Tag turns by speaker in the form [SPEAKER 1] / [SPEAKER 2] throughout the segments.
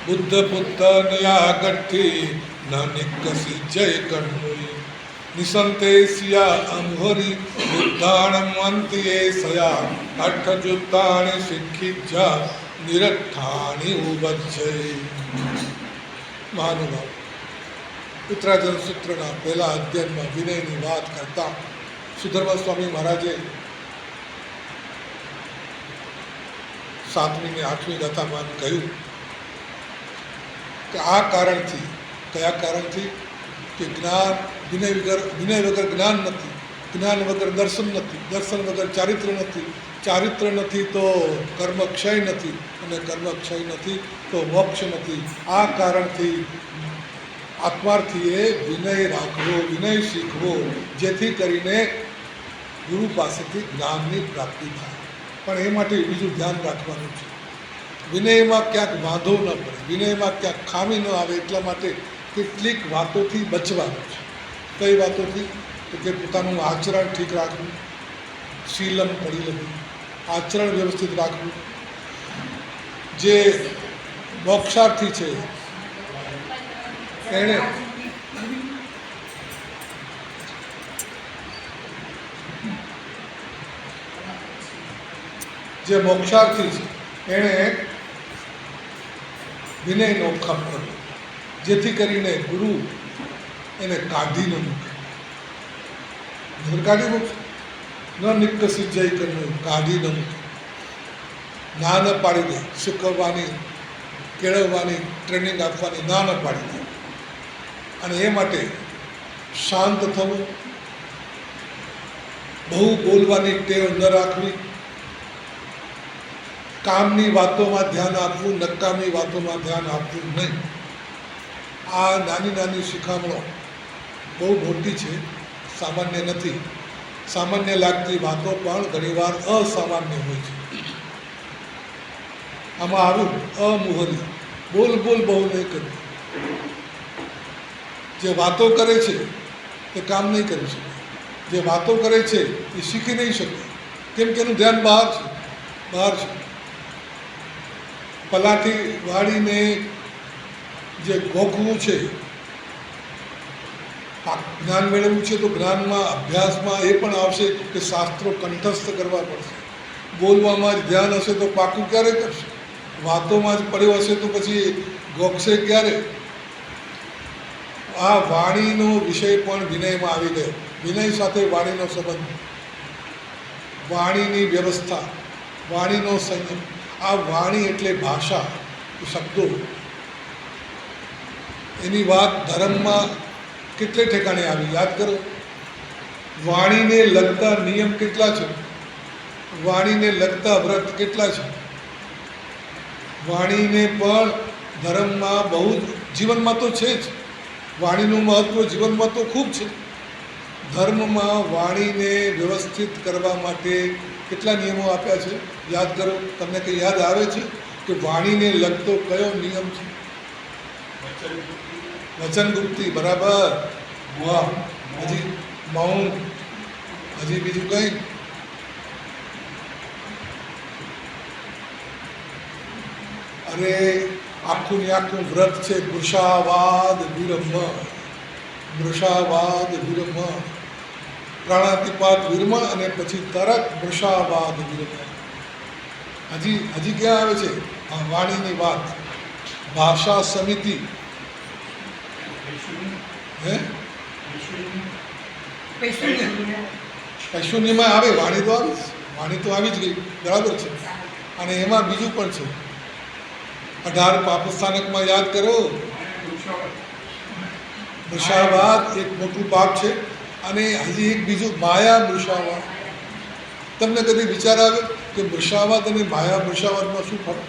[SPEAKER 1] બુદ્ધ પુત્તનયાગઠ્ઠી ન નિકસી જય કણ્મુઈ નિસંતે સિયા અમહરી બુદ્ધાણમ અંત્યે સયા અઠ જુત્તાણી શિક્ષિજા નિરઠ્ઠાણી ઉબજ્જય. મહાનુભાવ, ઉત્તરાજન સૂત્રના પહેલા અધ્યયનમાં વિનયની વાત કરતા સુધર્મા સ્વામી મહારાજે 7મી ને 8મી ગાથામાં કહ્યું કે આ કારણથી, કયા કારણથી કે જ્ઞાન વિનય વગર જ્ઞાન નથી, જ્ઞાન વગર દર્શન નથી, દર્શન વગર ચારિત્ર્ય નથી, ચારિત્ર્ય નથી તો કર્મ ક્ષય નથી, અને કર્મ ક્ષય નથી તો મોક્ષ નથી. આ કારણથી આત્માર્થીએ વિનય રાખવો, વિનય શીખવો, જેથી કરીને ગુરુ પાસેથી જ્ઞાનની પ્રાપ્તિ થાય. પણ એ માટે બીજું ધ્યાન રાખવાનું છે, વિનયમાં ક્યાંક વાંધો ન પડે, વિનયમાં ક્યાંક ખામી ન આવે, એટલા માટે કેટલીક વાતોથી બચવાનું છે. કઈ વાતોથી? તો કે પોતાનું આચરણ ઠીક રાખવું, શીલમ પડી લેવું, આચરણ વ્યવસ્થિત રાખવું. જે મોક્ષાર્થી છે એણે વિનયનો ખપ કર્યો, જેથી કરીને ગુરુ એને કાઢી ન મૂકે. કાઢી મૂકશે ન નિકસી જય કરવું, કાઢી ન મૂકે, ના ન પાડી દે, શીખવવાની, કેળવવાની, ટ્રેનિંગ આપવાની ના ન પાડી દે. અને એ માટે શાંત થવું, બહુ બોલવાની ટેવ ન રાખવી, કામની વાતોમાં ધ્યાન આપવું, નકામી વાતોમાં ધ્યાન આપવું નહીં. આ નાની નાની શિખામણો બહુ મોટી છે, સામાન્ય નથી. સામાન્ય લાગતી વાતો પણ ઘણીવાર અસામાન્ય હોય છે. આમાં આવ્યું અમુહરી, બોલ બોલ બહુ નહીં કરવું. જે વાતો કરે છે એ કામ નહીં કરી શકે, જે વાતો કરે છે એ શીખી નહીં શકે, કેમ કે એનું ધ્યાન બહાર છે. પલાઠી વાળીને જે ગોખવું છે, જ્ઞાન મેળવવું છે, તો જ્ઞાનમાં, અભ્યાસમાં એ પણ આવશે કે શાસ્ત્રો કંઠસ્થ કરવા પડશે. બોલવામાં જ ધ્યાન હશે તો પાકું ક્યારે કરશે? વાતોમાં જ પડ્યો હશે તો પછી ગોખશે ક્યારે? આ વાણીનો વિષય પણ વિનયમાં આવી ગયો. વિનય સાથે વાણીનો સંબંધ, વાણીની વ્યવસ્થા, વાણીનો સંયમ. આ વાણી એટલે ભાષા, શબ્દો. એની વાત ધર્મમાં કેટલે ઠેકાણે આવી, યાદ કરો. વાણીને લગતા નિયમ કેટલા છે, વાણીને લગતા વ્રત કેટલા છે. વાણીને પણ ધર્મમાં બહુ, જીવનમાં તો છે જ, વાણીનું મહત્ત્વ જીવનમાં તો ખૂબ છે. ધર્મમાં વાણીને વ્યવસ્થિત કરવા માટે કેટલા નિયમો આપ્યા છે, યાદ કરો. તમને કંઈ યાદ આવે છે કે વાણીને લગતો કયો નિયમ છે? વચનગુપ્તિ, બરાબર. વાહ. હજી મૌન, હજી બીજું કંઈ? અરે આખું ને આખું વ્રત છે વૃષાવાદ વિરમ, વૃષાવાદ વિરમ, પ્રાણાતિપાત વિરમ, અને પછી તરત વૃષાવાદ વિરમ. હજી ક્યાં આવે છે વાણીની વાત? ભાષા સમિતિ, હે પૈશુન્યમાં આવે, વાણી તો આવી, વાણી તો આવી જ ગઈ, બરાબર છે. અને એમાં બીજું પણ છે, 18 પાપસ્થાનકમાં યાદ કરો, મૃષાવાદ એક મોટું પાપ છે. અને હજી એક બીજું માયા મૃષાવાદ. તમને કદી વિચાર આવે કે મૃષાવાદ અને માયા મૃષાવાદમાં શું ફરક?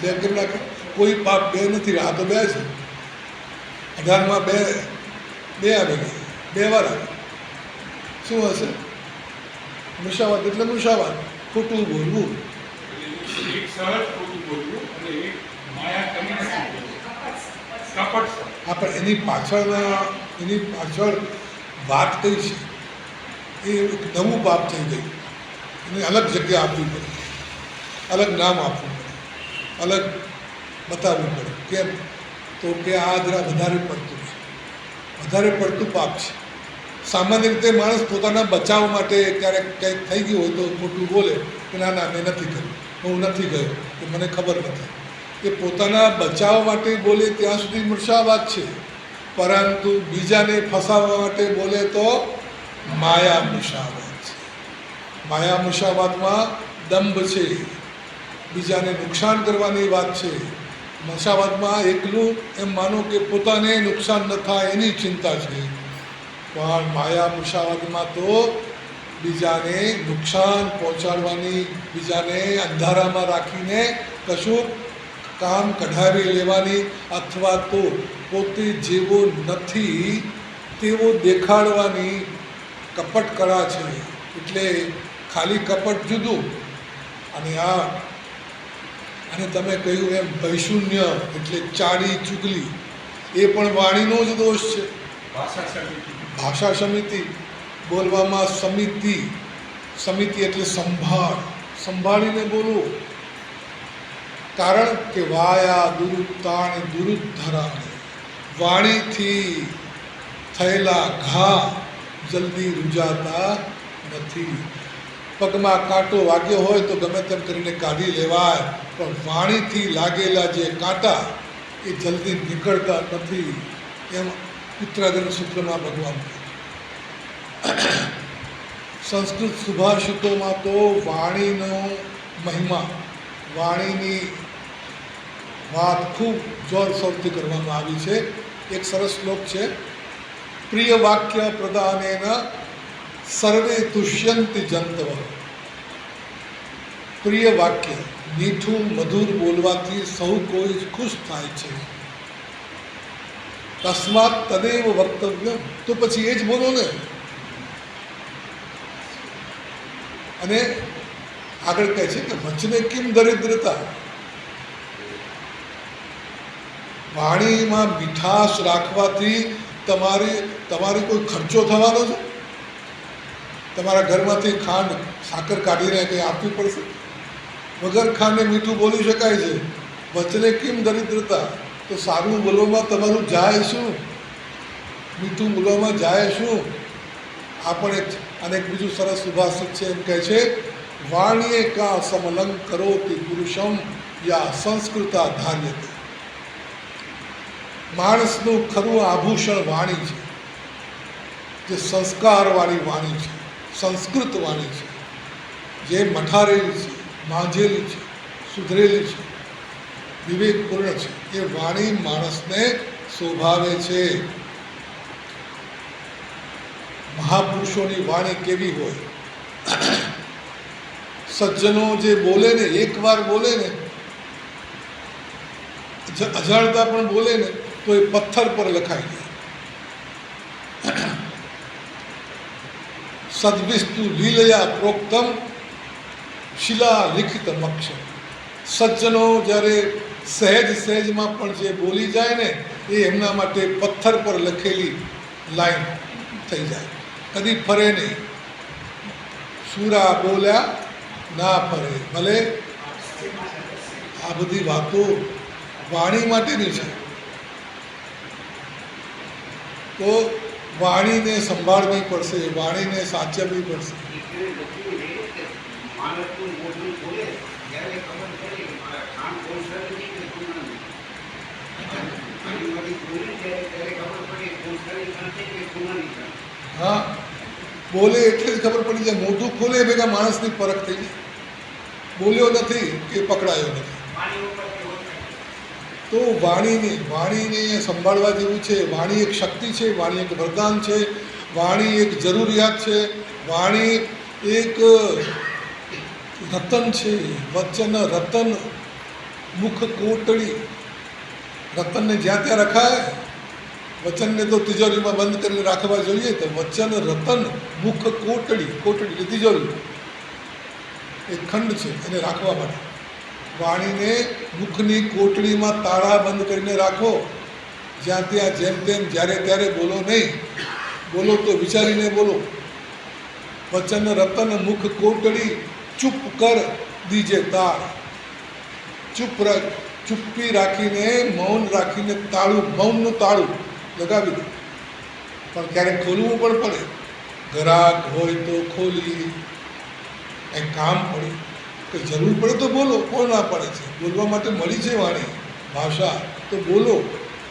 [SPEAKER 1] બે કરી નાખે. કોઈ પાપ બે નથી, આ તો બે છે. 18માં બે આવે ગઈ, 2 વાર આવે. શું હશે? મૃષાવાદ એટલે મૃષાવાદ, ખોટું બોલવું. હા, પણ એની પાછળ વાત કઈ છે? એ એક નવું પાપ થઈ ગયું, એને અલગ જગ્યા આપવી પડે, અલગ નામ આપવું પડે, અલગ બતાવવું પડે. કેમ? તો કે આ જરા વધારે પડતું છે, વધારે પડતું પાપ છે. સામાન્ય રીતે માણસ પોતાના બચાવ માટે ક્યારેક કંઈક થઈ ગયું હોય તો ખોટું બોલે કે ના ના મેં નથી કર્યું, હું નથી ગયો, કે મને ખબર નથી. એ પોતાના બચાવ માટે બોલે ત્યાં સુધી મૂર્છાવાદ છે, પરંતુ બીજાને ફસાવવા માટે બોલે તો માયા મૂષાવાદ છે. માયા મૂષાવાદમાં દંભ છે, બીજાને નુકસાન કરવાની વાત છે. મૂષાવાદમાં એકલું એમ માનો કે પોતાને નુકસાન ન થાય એની ચિંતા છે, પણ માયા મૂષાવાદમાં તો બીજાને નુકસાન પહોંચાડવાની, બીજાને અંધારામાં રાખીને કશું કામ કઢાવી લેવાની, અથવા તો પોતે જેવો નથી તેવો દેખાડવાની કપટ કળા છે. એટલે ખાલી કપટ જુદું, અને તમે કહ્યું એમ વૈશુન્ય એટલે ચાડી ચુગલી, એ પણ વાણીનો જ દોષ છે. ભાષા સમિતિ, બોલવામાં સમિતિ, સમિતિ એટલે સંભાળીને બોલવું. કારણ કે વાયા દુરુત્તાણ દુરુદ્ધરાણ, વાણીથી થયેલા ઘા જલ્દી રૂજાતા નથી. પગમાં કાંટો વાગ્યો હોય તો ગમે તેમ કરીને કાઢી લેવાય, પણ વાણીથી લાગેલા જે કાંટા એ જલ્દી નીકળતા નથી. એમ ઉત્તરાધન સૂત્રમાં ભગવાન સંસ્કૃત સુભાષિતોમાં તો વાણીનો મહિમા, વાણીની વાત ખૂબ જોરશોરથી કરવામાં આવી છે. એક સરસ શ્લોક છે, પ્રિય વાક્ય પ્રદાનેન સર્વે તુષ્યંતિ જંતવ. પ્રિય વાક્ય, મીઠું મધુર બોલવાથી સૌ કોઈ ખુશ થાય છે. તસ્માત તદેવ વક્તવ્ય, તો પછી એ જ બોલો ને. અને આગળ કહે છે કે વચને કિમ દરિદ્રતા, વાણીમાં મીઠાશ રાખવાથી તમારી કોઈ ખર્ચો થવાનો છે? તમારા ઘરમાંથી ખાંડ સાકર કાઢીને કંઈ આપવી પડશે? વગર ખાંડે મીઠું બોલી શકાય છે. વચને કિમ દરિદ્રતા, તો સારું બોલવામાં તમારું જાય શું? મીઠું બોલવામાં જાય શું? આ પણ એક અને એક બીજું સરસ સુભાષિત છે, એમ કહે છે, વાણીએ કા સમલંગ કરોતિ પુરુષમ યા સંસ્કૃતા ધાર્યતે. માણસનું ખરું આભૂષણ વાણી છે, જે સંસ્કારવાળી વાણી છે, સંસ્કૃત વાણી છે, જે મઠારેલી છે, માંજેલી છે, સુધરેલી છે, વિવેકપૂર્ણ છે. એ વાણી માણસને શોભાવે છે. મહાપુરુષોની વાણી કેવી હોય? સજ્જનો જે બોલે ને, એકવાર બોલે ને, અજાણતા પણ બોલે ને, તો એ પથ્થર પર લખાઈ જાય. સદ્વિસ્તુ લીલયા પ્રોક્તમ શિલા લિખિતમ અક્ષર. સજ્જનો જ્યારે સહેજમાં પણ જે બોલી જાય ને, એ એમના માટે પથ્થર પર લખેલી લાઈન થઈ જાય, કદી ફરે નહીં. સુરા બોલ્યા ના ફરે. ભલે આ બધી વાતો વાણી માટેની છે, તો વાણીને સંભાળવી પડશે, વાણીને સાચવવી પડશે. હા, બોલે એટલે જ ખબર પડી જાય. મોઢું ખોલે ભેગા માણસની પરખ થઈ જાય. બોલ્યો નથી કે પકડાયો નથી. તો વાણીને સંભાળવા જેવું છે. વાણી એક શક્તિ છે, વાણી એક વરદાન છે, વાણી એક જરૂરિયાત છે, વાણી એક રતન છે. વચન રતન, મુખ કોટડી. રતનને જ્યાં ત્યાં રખાય, વચનને તો તિજોરીમાં બંધ કરીને રાખવા જોઈએ. તો વચન રતન, મુખ કોટડી, કોટડી એટલે તિજોરી, એક ખંડ છે એને રાખવા માટે. વાણીને મુખની કોટડીમાં તાળા બંધ કરીને રાખો. જ્યાં ત્યાં જેમ તેમ જ્યારે ત્યારે બોલો નહીં. બોલો તો વિચારીને બોલો. વચન રતન મુખ કોટડી, ચૂપ કર દીજે તાળ. ચૂપ ચૂપ્પી રાખીને મૌન રાખીને તાળું મૌનનું તાળું લગાવી દે. પણ ક્યારેક ખોલવું પણ પડે. ગ્રાહક હોય તો ખોલી, કંઈ કામ પડે, કંઈ જરૂર પડે તો બોલો. કોણ ના પડે છે? બોલવા માટે મળી છે વાણી ભાષા, તો બોલો.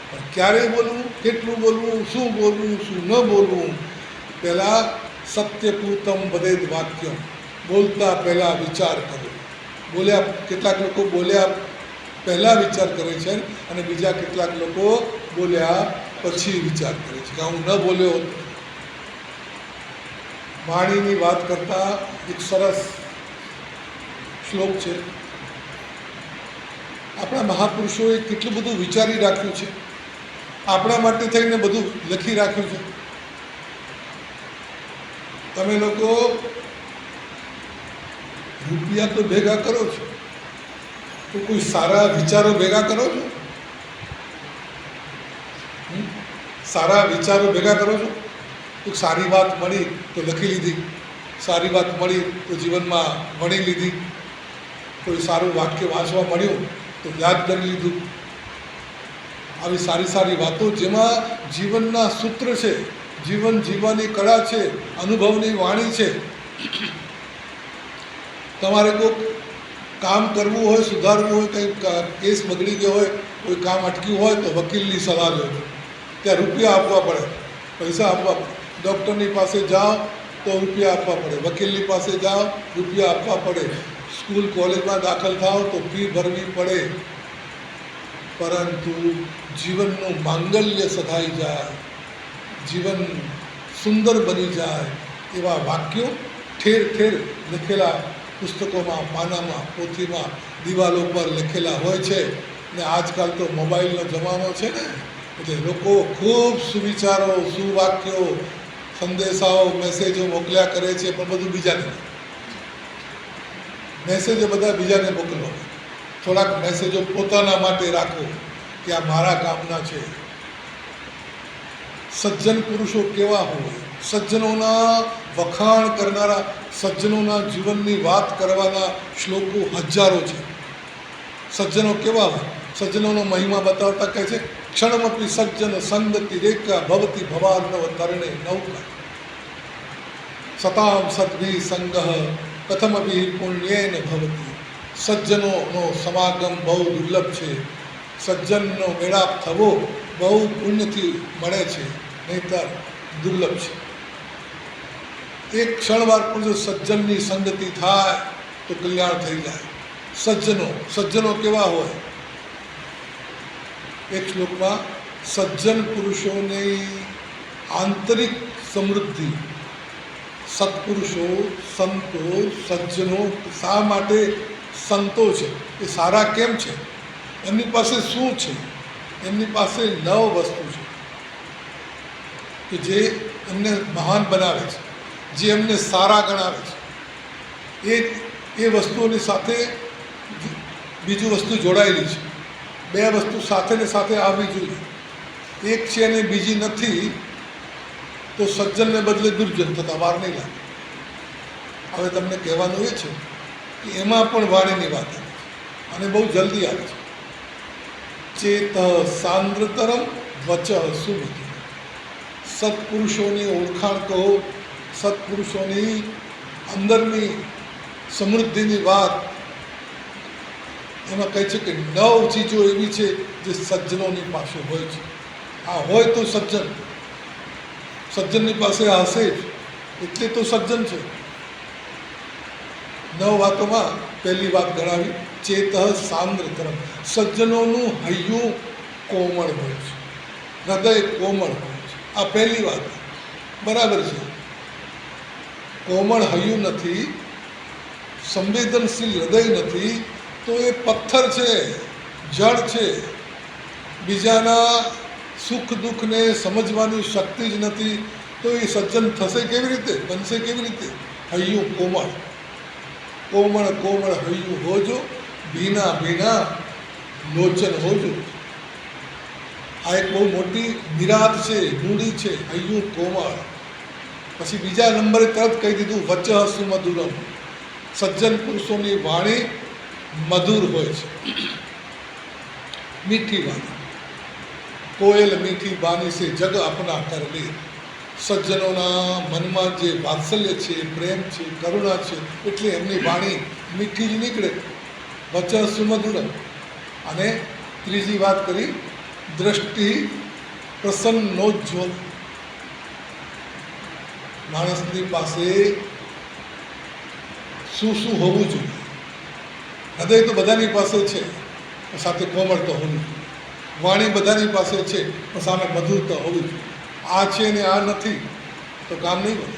[SPEAKER 1] પણ ક્યારે બોલવું, કેટલું બોલવું, શું બોલવું, શું ન બોલવું. પહેલાં સત્યપૂતમ વદેદ વાક્યમ, બોલતા પહેલાં વિચાર કરો. બોલ્યા, કેટલાક લોકો બોલ્યા પહેલાં વિચાર કરે છે અને બીજા કેટલાક લોકો બોલ્યા પછી વિચાર કરે છે કે હું ન બોલ્યો. વાણીની વાત કરતાં એક સરસ શ્લોક છે. આપણા મહાપુરુષોએ કેટલું બધું વિચારી રાખ્યું છે, આપણા માટે થઈને બધું લખી રાખ્યું છે. તમે લોકો રૂપિયા તો ભેગા કરો છો, તો કોઈ સારા વિચારો ભેગા કરો છો? સારા વિચારો ભેગા કરો છો? કોઈ સારી વાત મળી તો લખી લીધી, સારી વાત મળી તો જીવનમાં વણી લીધી, કોઈ સારું વાક્ય વાંચવા મળ્યું તો યાદ કરી લીધું. આવી સારી સારી વાતો જેમાં જીવનના સૂત્ર છે, જીવન જીવવાની કળા છે, અનુભવની વાણી છે. તમારે કોઈક કામ કરવું હોય, સુધારવું હોય, કંઈ કેસ બગડી ગયો હોય, કોઈ કામ અટક્યું હોય તો વકીલની સલાહ લો છો. ત્યાં રૂપિયા આપવા પડે, પૈસા આપવા પડે. ડૉક્ટરની પાસે જાઓ તો રૂપિયા આપવા પડે, વકીલની પાસે જાઓ રૂપિયા આપવા પડે, સ્કૂલ કોલેજમાં દાખલ થાઓ તો ફી ભરવી પડે. પરંતુ જીવનનું માંગલ્ય સધાઈ જાય, જીવન સુંદર બની જાય એવા વાક્યો ઠેર ઠેર લખેલા પુસ્તકોમાં, પાનામાં, પોથીમાં, દિવાલો પર લખેલા હોય છે. ને આજકાલ તો મોબાઈલનો જમાનો છે ને, એટલે લોકો ખૂબ સુવિચારો, સુવાક્યો, સંદેશાઓ, મેસેજો મોકલ્યા કરે છે, પણ બધું બીજાને. મેસેજો બધા બીજાને મોકલો, થોડાક મેસેજો પોતાના માટે રાખો કે આ મારા કામના છે. સજ્જન પુરુષો કેવા હોય, સજ્જનોના વખાણ કરનારા, સજ્જનોના જીવનની વાત કરવાના શ્લોકો હજારો છે. સજ્જનો કેવા હોય, સજ્જનોનો મહિમા બતાવતા કહે છે, ક્ષણમપી સજ્જન સંગતિ રેખા ભવતી ભવાર્ણવ તરણે નૌકા સતામ સદ્ભી સંગઃ કથમભી પુણ્યેન ભવતી. સજ્જનોનો સમાગમ બહુ દુર્લભ છે, સજ્જનનો મેળાપ થવો બહુ પુણ્યથી મળે છે, નહીંતર દુર્લભ છે. એક ક્ષણવાર પણ જો સજ્જનની સંગતિ થાય તો કલ્યાણ થઈ જાય. સજ્જનો કેવા હોય? એક શ્લોકમાં સજ્જન પુરુષોની આંતરિક સમૃદ્ધિ, સત્પુરુષો, સંતો, સજ્જનો શા માટે સંતો છે, એ સારા કેમ છે, એમની પાસે શું છે? એમની પાસે 9 વસ્તુ છે કે જે એમને મહાન બનાવે છે, જે એમને સારા ગણાવે છે. એ વસ્તુઓની સાથે બીજું વસ્તુ જોડાયેલી છે. 2 વસ્તુ સાથે ને સાથે આવવી જોઈએ. એક છે અને બીજી નથી તો સજ્જનને બદલે દુર્જન થતા વાર નહીં લાગે. હવે તમને કહેવાનું એ છે કે એમાં પણ વાણીની વાત આવે છે અને બહુ જલ્દી આવે છે. ચેત સાંદ્રતરમ વચ સુમધુર. સત્પુરુષોની ઓળખાણ કહો, સત્પુરુષોની અંદરની સમૃદ્ધિની વાત. એમાં કહે છે કે 9 ચીજો એવી છે જે સજ્જનોની પાસે હોય છે. આ હોય તો સજ્જનની પાસે હશે જ, એટલે તો સજ્જન છે. 9 વાતોમાં પહેલી વાત ગણાવી, ચેત સાંદ્રતરમ. સજ્જનોનું હૈયું કોમળ હોય છે, હૃદય કોમળ હોય છે. આ પહેલી વાત બરાબર છે. કોમળ હૈયું નથી, સંવેદનશીલ હૃદય નથી તો એ પથ્થર છે, જળ છે. બીજાના સુખ દુઃખને સમજવાની શક્તિ જ નથી તો એ સજ્જન થશે કેવી રીતે, બનશે કેવી રીતે? હૈયું કોમળ, કોમળ કોમળ હૈયું હોજો, ભીના ભીના લોચન હોજો. આ એક બહુ મોટી નિરાત છે, મૂડી છે, હૈયું કોમળ. પછી બીજા નંબરે તરત કહી દીધું વચઃ સુમધુરમ. સજ્જન પુરુષોની વાણી મધુર હોય છે. मीठी वाणी, कोयल मीठी वाणी से जग अपना कर ले। સજ્જનોના મનમાં જે વાત્સલ્ય છે, પ્રેમ છે, કરુણા છે, એટલે એમની વાણી મીઠી જ નીકળે, વચન સુમધુર. અને ત્રીજી વાત કરી, દ્રષ્ટિ પ્રસન્નોજ્જવલ. માણસની પાસે શું શું હોવું જોઈએ? હૃદય તો બધાની પાસે છે, પણ સાથે કોમળતા હોવી જોઈએ. વાણી બધાની પાસે છે, પણ સામે મધુરતા હોવી જોઈએ. આ છે ને આ નથી તો કામ નહીં બને.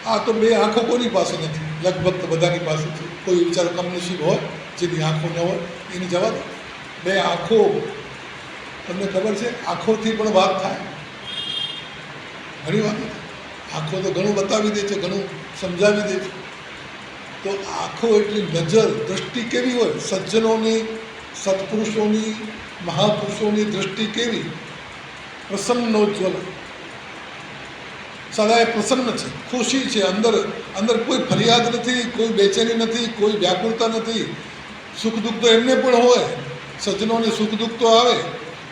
[SPEAKER 1] આ તો બે આંખો કોની પાસે નથી? લગભગ તો બધાની પાસે છે. કોઈ વિચારો કમનસીબ હોય જેની આંખો ન હોય એની જવા દો. બે આંખો, તમને ખબર છે આંખોથી પણ વાત થાય, ઘણી વાત થાય. આંખો તો ઘણું બતાવી દે છે, ઘણું સમજાવી દે છે. તો આંખો એટલી નજર, દ્રષ્ટિ કેવી હોય? સજ્જનોની, સત્પુરુષોની, મહાપુરુષોની દ્રષ્ટિ કેવી? પ્રસન્નોજ્જવલ. સદાય પ્રસન્ન છે, ખુશી છે. અંદર કોઈ ફરિયાદ નથી, કોઈ બેચેની નથી, કોઈ વ્યાકુળતા નથી. સુખ દુઃખ તો એમને પણ હોય, સજ્જનોને સુખ દુઃખ તો આવે,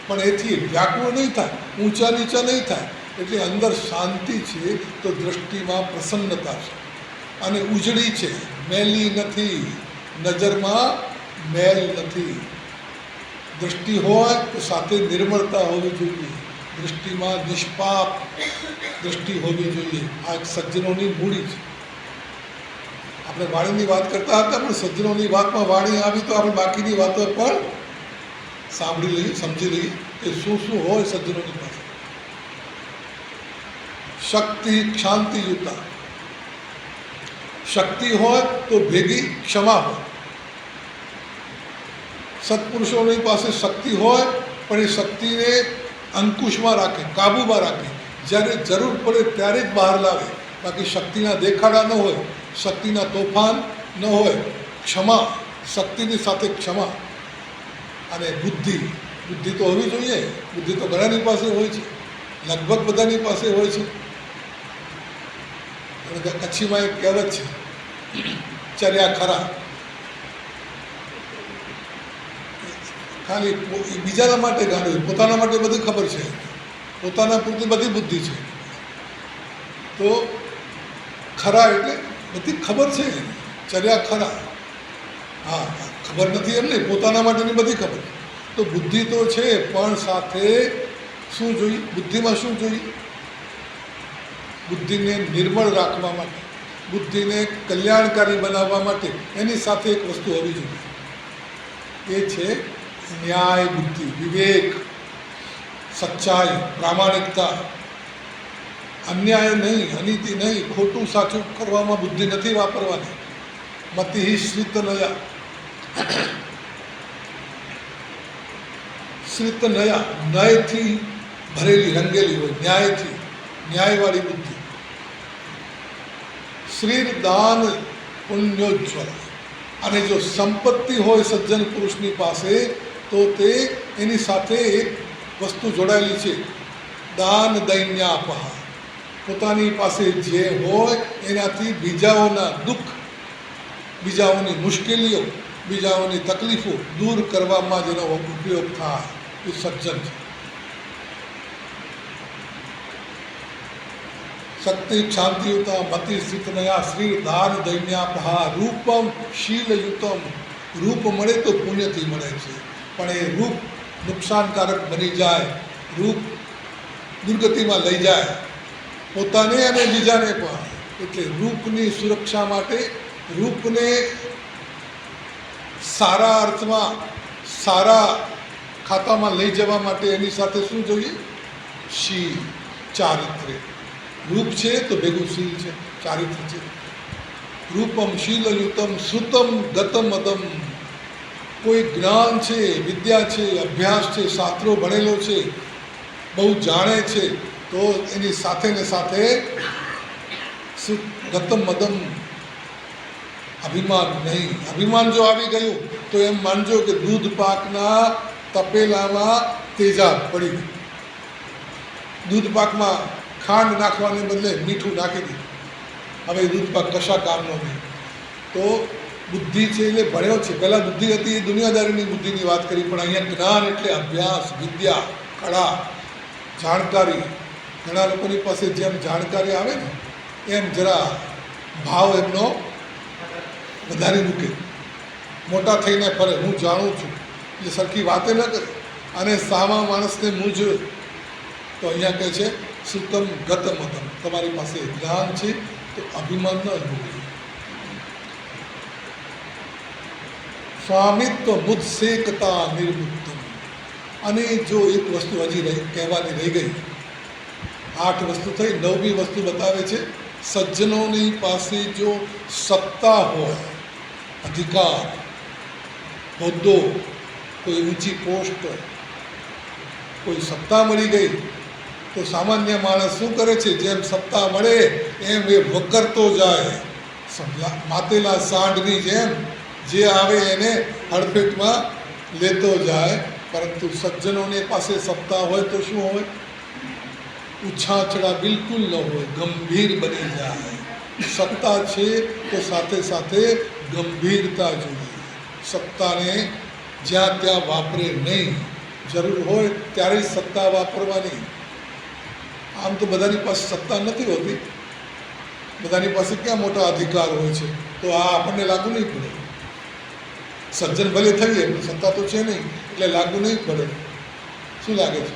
[SPEAKER 1] પણ એથી વ્યાકુળ નહીં થાય, ઊંચા નીચા નહીં થાય. એટલે અંદર શાંતિ છે, તો દૃષ્ટિમાં પ્રસન્નતા છે. અને ઉજળી છે, મેલી નથી, નજરમાં મેલ નથી. દૃષ્ટિ હોય તો સાથે નિર્મળતા હોવી જોઈએ, દૃષ્ટિમાં નિષ્પાપ દૃષ્ટિ હોવી જોઈએ. આ એક સજ્જનોની મૂડી છે. આપણે વાણીની વાત કરતા હતા, પણ સજ્જનોની વાતમાં વાણી આવી તો આપણે બાકીની વાતો પણ સાંભળી લઈએ, સમજી લઈએ કે શું શું હોય સજ્જનોની પાસે. શક્તિ શાંતિયુતા. શક્તિ હોય તો ભેગી ક્ષમા હોય. સત્પુરુષોની પાસે શક્તિ હોય, પણ એ શક્તિને અંકુશમાં રાખે, કાબૂમાં રાખે. જ્યારે જરૂર પડે ત્યારે જ બહાર લાવે. બાકી શક્તિના દેખાડા ન હોય, શક્તિના તોફાન ન હોય. ક્ષમા, શક્તિની સાથે ક્ષમા. અને બુદ્ધિ તો હોવી જોઈએ. બુદ્ધિ તો ઘણાની પાસે હોય છે, લગભગ બધાની પાસે હોય છે. અને કચ્છીમાં એક કહેવત છે, ચર્યા ખરા. ખાલી બીજાના માટે ગાંડું, પોતાના માટે બધી ખબર છે, પોતાના પૂરતી બધી બુદ્ધિ છે. તો ખરા એટલે બધી ખબર છે, ચર્યા ખરા. હા, ખબર નથી એમ નહીં, પોતાના માટેની બધી ખબર. તો બુદ્ધિ તો છે, પણ સાથે શું જોઈએ? બુદ્ધિમાં શું જોઈએ? બુદ્ધિને નિર્મળ રાખવા માટે, બુદ્ધિને કલ્યાણકારી બનાવવા માટે એની સાથે એક વસ્તુ હોવી જોઈએ. એ છે ન્યાય બુદ્ધિ, વિવેક, સચ્ચાઈ, પ્રામાણિકતા. અન્યાય નહીં, અનીતિ નહીં, ખોટું સાચું કરવામાં બુદ્ધિ નથી વાપરવાની. મતિ શ્રિતનયા. શ્રિતનયા, ન્યાયથી ભરેલી, રંગેલી હોય, ન્યાયથી, ન્યાયવાળી બુદ્ધિ. શ્રીર દાન પુણ્યોજ્જવલ. અને જો સંપત્તિ હોય સજ્જન પુરુષની પાસે, તો તે એની સાથે એક વસ્તુ જોડાયેલી છે, દાન દૈન્યાપહ. પોતાની પાસે જે હોય એનાથી બીજાઓના દુઃખ, બીજાઓની મુશ્કેલીઓ, બીજાઓની તકલીફો દૂર કરવામાં જેનો ઉપયોગ થાય એ સજ્જન છે. શક્તિ શાંતિયુતા મતિ સ્થિતનયા શ્રી દાન દૈન્યાપહ રૂપમ શીલયુતમ. રૂપ મળે તો પુણ્યથી મળે છે, પણ એ રૂપ નુકસાનકારક બની જાય, રૂપ દુર્ગતિમાં લઈ જાય, પોતાને અને બીજાને પણ. એટલે રૂપની સુરક્ષા માટે, રૂપને સારા અર્થમાં, સારા ખાતામાં લઈ જવા માટે એની સાથે શું જોઈએ? શીલ, ચારિત્ર્ય. રૂપ છે તો ભેગું શીલ છે, ચારિત્ર્ય છે. રૂપમ શીલયુતમ સુતમ ગતમ અદમ. કોઈ જ્ઞાન છે, વિદ્યા છે, અભ્યાસ છે, શાસ્ત્રો ભણેલો છે, બહુ જાણે છે, તો એની સાથે ને સાથે ગતમ અદમ, અભિમાન નહીં. અભિમાન જો આવી ગયું તો એમ માનજો કે દૂધ પાકના તપેલામાં તેજાબ પડી ગયું. દૂધ પાકમાં ખાંડ નાખવાને બદલે મીઠું નાખી દીધું, હવે દૂધ પાક કશા કામનો નહીં. તો બુદ્ધિ છે એટલે ભણ્યો છે. પહેલાં બુદ્ધિ હતી એ દુનિયાદારીની બુદ્ધિની વાત કરી, પણ અહીંયા જ્ઞાન એટલે અભ્યાસ, વિદ્યા, કળા, જાણકારી. ઘણા લોકોની પાસે જેમ જાણકારી આવે ને એમ જરા ભાવ એમનો વધારી મૂકે, મોટા થઈને ફરે, હું જાણું છું, એટલે સરખી વાતે ન કરે. અને સામા માણસને મૂંઝ તો અહીંયા કહે છે સુતમ ગતમ અતમ. તમારી પાસે જ્ઞાન છે તો અભિમાન ન હોવું. સ્વામિત્વ મુત્સેકતા નિર્મુક્તમ. અને જો એક વસ્તુ હજી કહેવાની રહી ગઈ, 8 વસ્તુ થઈ, 9મી વસ્તુ બતાવે છે સજ્જનોની પાસે જો સત્તા હોય, અધિકાર, હોદ્દો, કોઈ ઊંચી પોસ્ટ, કોઈ સત્તા મળી ગઈ તો સામાન્ય માણસ શું કરે છે? જેમ સત્તા મળે એમ એ વકરતો જાય, માતેલા સાંઢની જેમ જે આવે એને હડફેટમાં લેતો જાય. પરંતુ સજ્જનોની પાસે સત્તા હોય તો શું હોય? ઉછાછડા બિલકુલ ન હોય, ગંભીર બની જાય. સત્તા છે તો સાથે સાથે ગંભીરતા જોઈએ. સત્તાને જ્યાં ત્યાં વાપરે નહીં, જરૂર હોય ત્યારે જ સત્તા વાપરવાની. આમ તો બધાની પાસે સત્તા નથી હોતી, બધાની પાસે ક્યાં મોટા અધિકાર હોય છે, તો આ આપણને લાગુ નહીં પડે. સજ્જન ભલે થઈએ પણ સત્તા તો છે નહીં, એટલે લાગુ નહીં પડે. શું લાગે છે?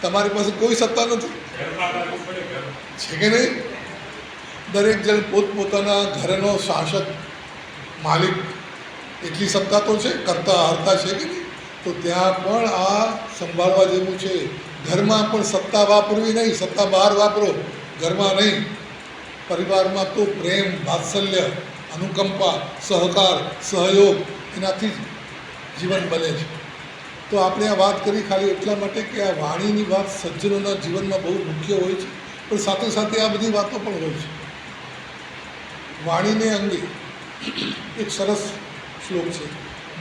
[SPEAKER 1] તમારી પાસે કોઈ સત્તા નથી છે કે નહીં? દરેક જણ પોતપોતાના ઘરનો શાસક, માલિક, એટલી સત્તા તો છે, કરતા હરતા છે કે નહીં? તો ત્યાં પણ આ સંભાળવા જેવું છે. ઘરમાં પણ સત્તા વાપરવી નહીં, સત્તા બહાર વાપરો, ઘરમાં નહીં. પરિવારમાં તો પ્રેમ, વાત્સલ્ય, અનુકંપા, સહકાર, સહયોગ, એનાથી જ જીવન બને છે. તો આપણે આ વાત કરી ખાલી એટલા માટે કે આ વાણીની વાત સજ્જનોના જીવનમાં બહુ મુખ્ય હોય છે, પણ સાથે સાથે આ બધી વાતો પણ હોય છે. વાણીને અંગે એક સરસ શ્લોક છે,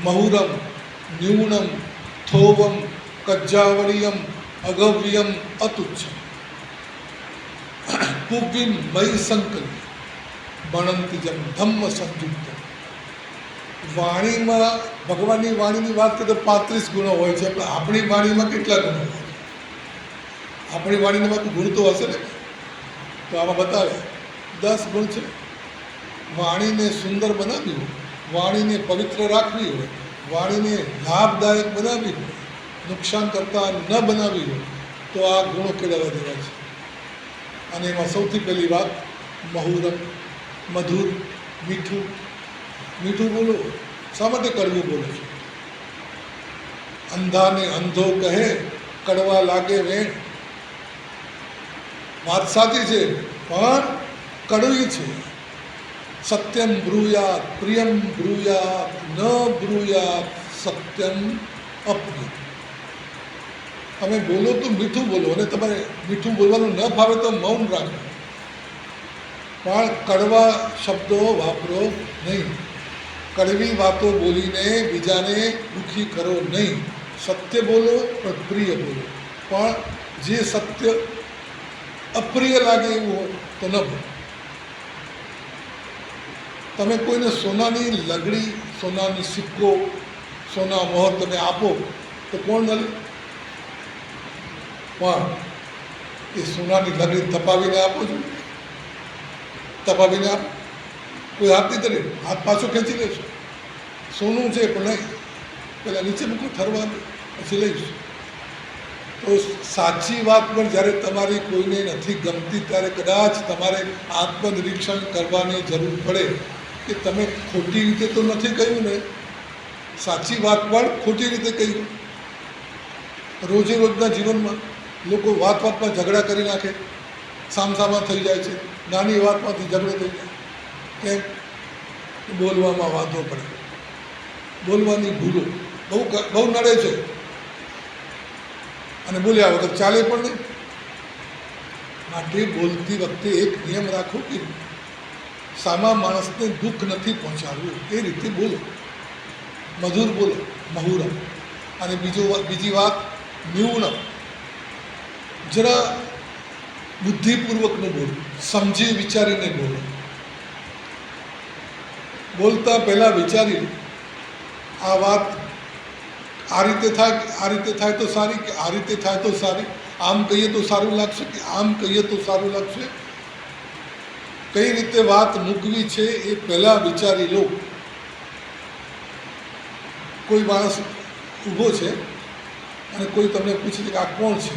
[SPEAKER 1] મહુરમ ન્યૂનમ થોવમ કજ્જાવળિયમ અગવ્યમ અતુચ્છ કુવ્યમ મયી સંકલ્પ બણંતિજમ ધમ્મ સંયુક્ત. વાણીમાં ભગવાનની વાણીની વાત કરીએ તો 35 ગુણો હોય છે, પણ આપણી વાણીમાં કેટલા ગુણો હોય? આપણી વાણીમાં ગુણ તો હશે ને? તો આમાં બતાવે 10 ગુણ છે. વાણીને સુંદર બનાવવી હોય, વાણીને પવિત્ર રાખવી હોય, વાણીને લાભદાયક બનાવવી હોય, નુકસાન કરતા ન બનાવવી હોય, તો આ ગુણો કેળવવા દેવા છે. અને એમાં સૌથી પહેલી વાત મહુરમ, મધુર, મીઠું. મીઠું બોલો. શા માટે કડવું બોલો છો? અંધાને અંધો કહે, કડવા લાગે વેણ. વાત સાચી છે પણ કડવી છે. સત્યમ બ્રૂયાત પ્રિયમ બ્રૂયાત ન બ્રૂયાત સત્યમ અપ્રિય. તમે બોલો તો મીઠું બોલો, અને તમારે મીઠું બોલવાનું ન ફાવે તો મૌન રાખો, પણ કડવા શબ્દો વાપરો નહીં. કડવી વાતો બોલીને બીજાને દુઃખી કરો નહીં. સત્ય બોલો પણ પ્રિય બોલો, પણ જે સત્ય અપ્રિય લાગે એવું હોય તો ન બોલો. તમે કોઈને સોનાની લગડી, સોનાની સિક્કો, સોના મોહર તમે આપો તો કોણ મળે? પણ એ સોનાની લગડી તપાવીને આપો છો, તપાવીને આપો. કોઈ હાથ નહીં કરે, હાથ પાછો ખેંચી લેશો. સોનું છે પણ નહીં, પહેલાં નીચે મૂકો, ઠરવા દો, પછી લઈશું. તો સાચી વાત પણ જ્યારે તમારી કોઈને નથી ગમતી ત્યારે કદાચ તમારે આત્મનિરીક્ષણ કરવાની જરૂર પડે કે તમે ખોટી રીતે તો નથી કહ્યું ને, સાચી વાત પણ ખોટી રીતે કહ્યું. રોજે રોજના જીવનમાં લોકો વાત વાતમાં ઝઘડા કરી નાખે, સામસામા થઈ જાય છે, નાની વાતમાંથી ઝઘડો થઈ જાય. કેમ? બોલવામાં વાંધો પડે, બોલવાની ભૂલો બહુ નડે છે, અને બોલ્યા વગર ચાલે પણ નહીં. માટે બોલતી વખતે એક નિયમ રાખો કે સામા માણસને દુઃખ નથી પહોંચાડવું, એ રીતે બોલો. મધુર બોલો, મહુરમ. અને બીજી વાત ન્યૂનમ, જરા બુદ્ધિપૂર્વકનું બોલો, સમજી વિચારીને બોલો. બોલતા પહેલાં વિચારી લો આ વાત આ રીતે થાય તો સારી, કે આ રીતે થાય તો સારી, આમ કહીએ તો સારું લાગશે કે આમ કહીએ તો સારું લાગશે, કઈ રીતે વાત મૂકવી છે એ પહેલાં વિચારી લો. કોઈ માણસ ઊભો છે અને કોઈ તમને પૂછે છે કે આ કોણ છે,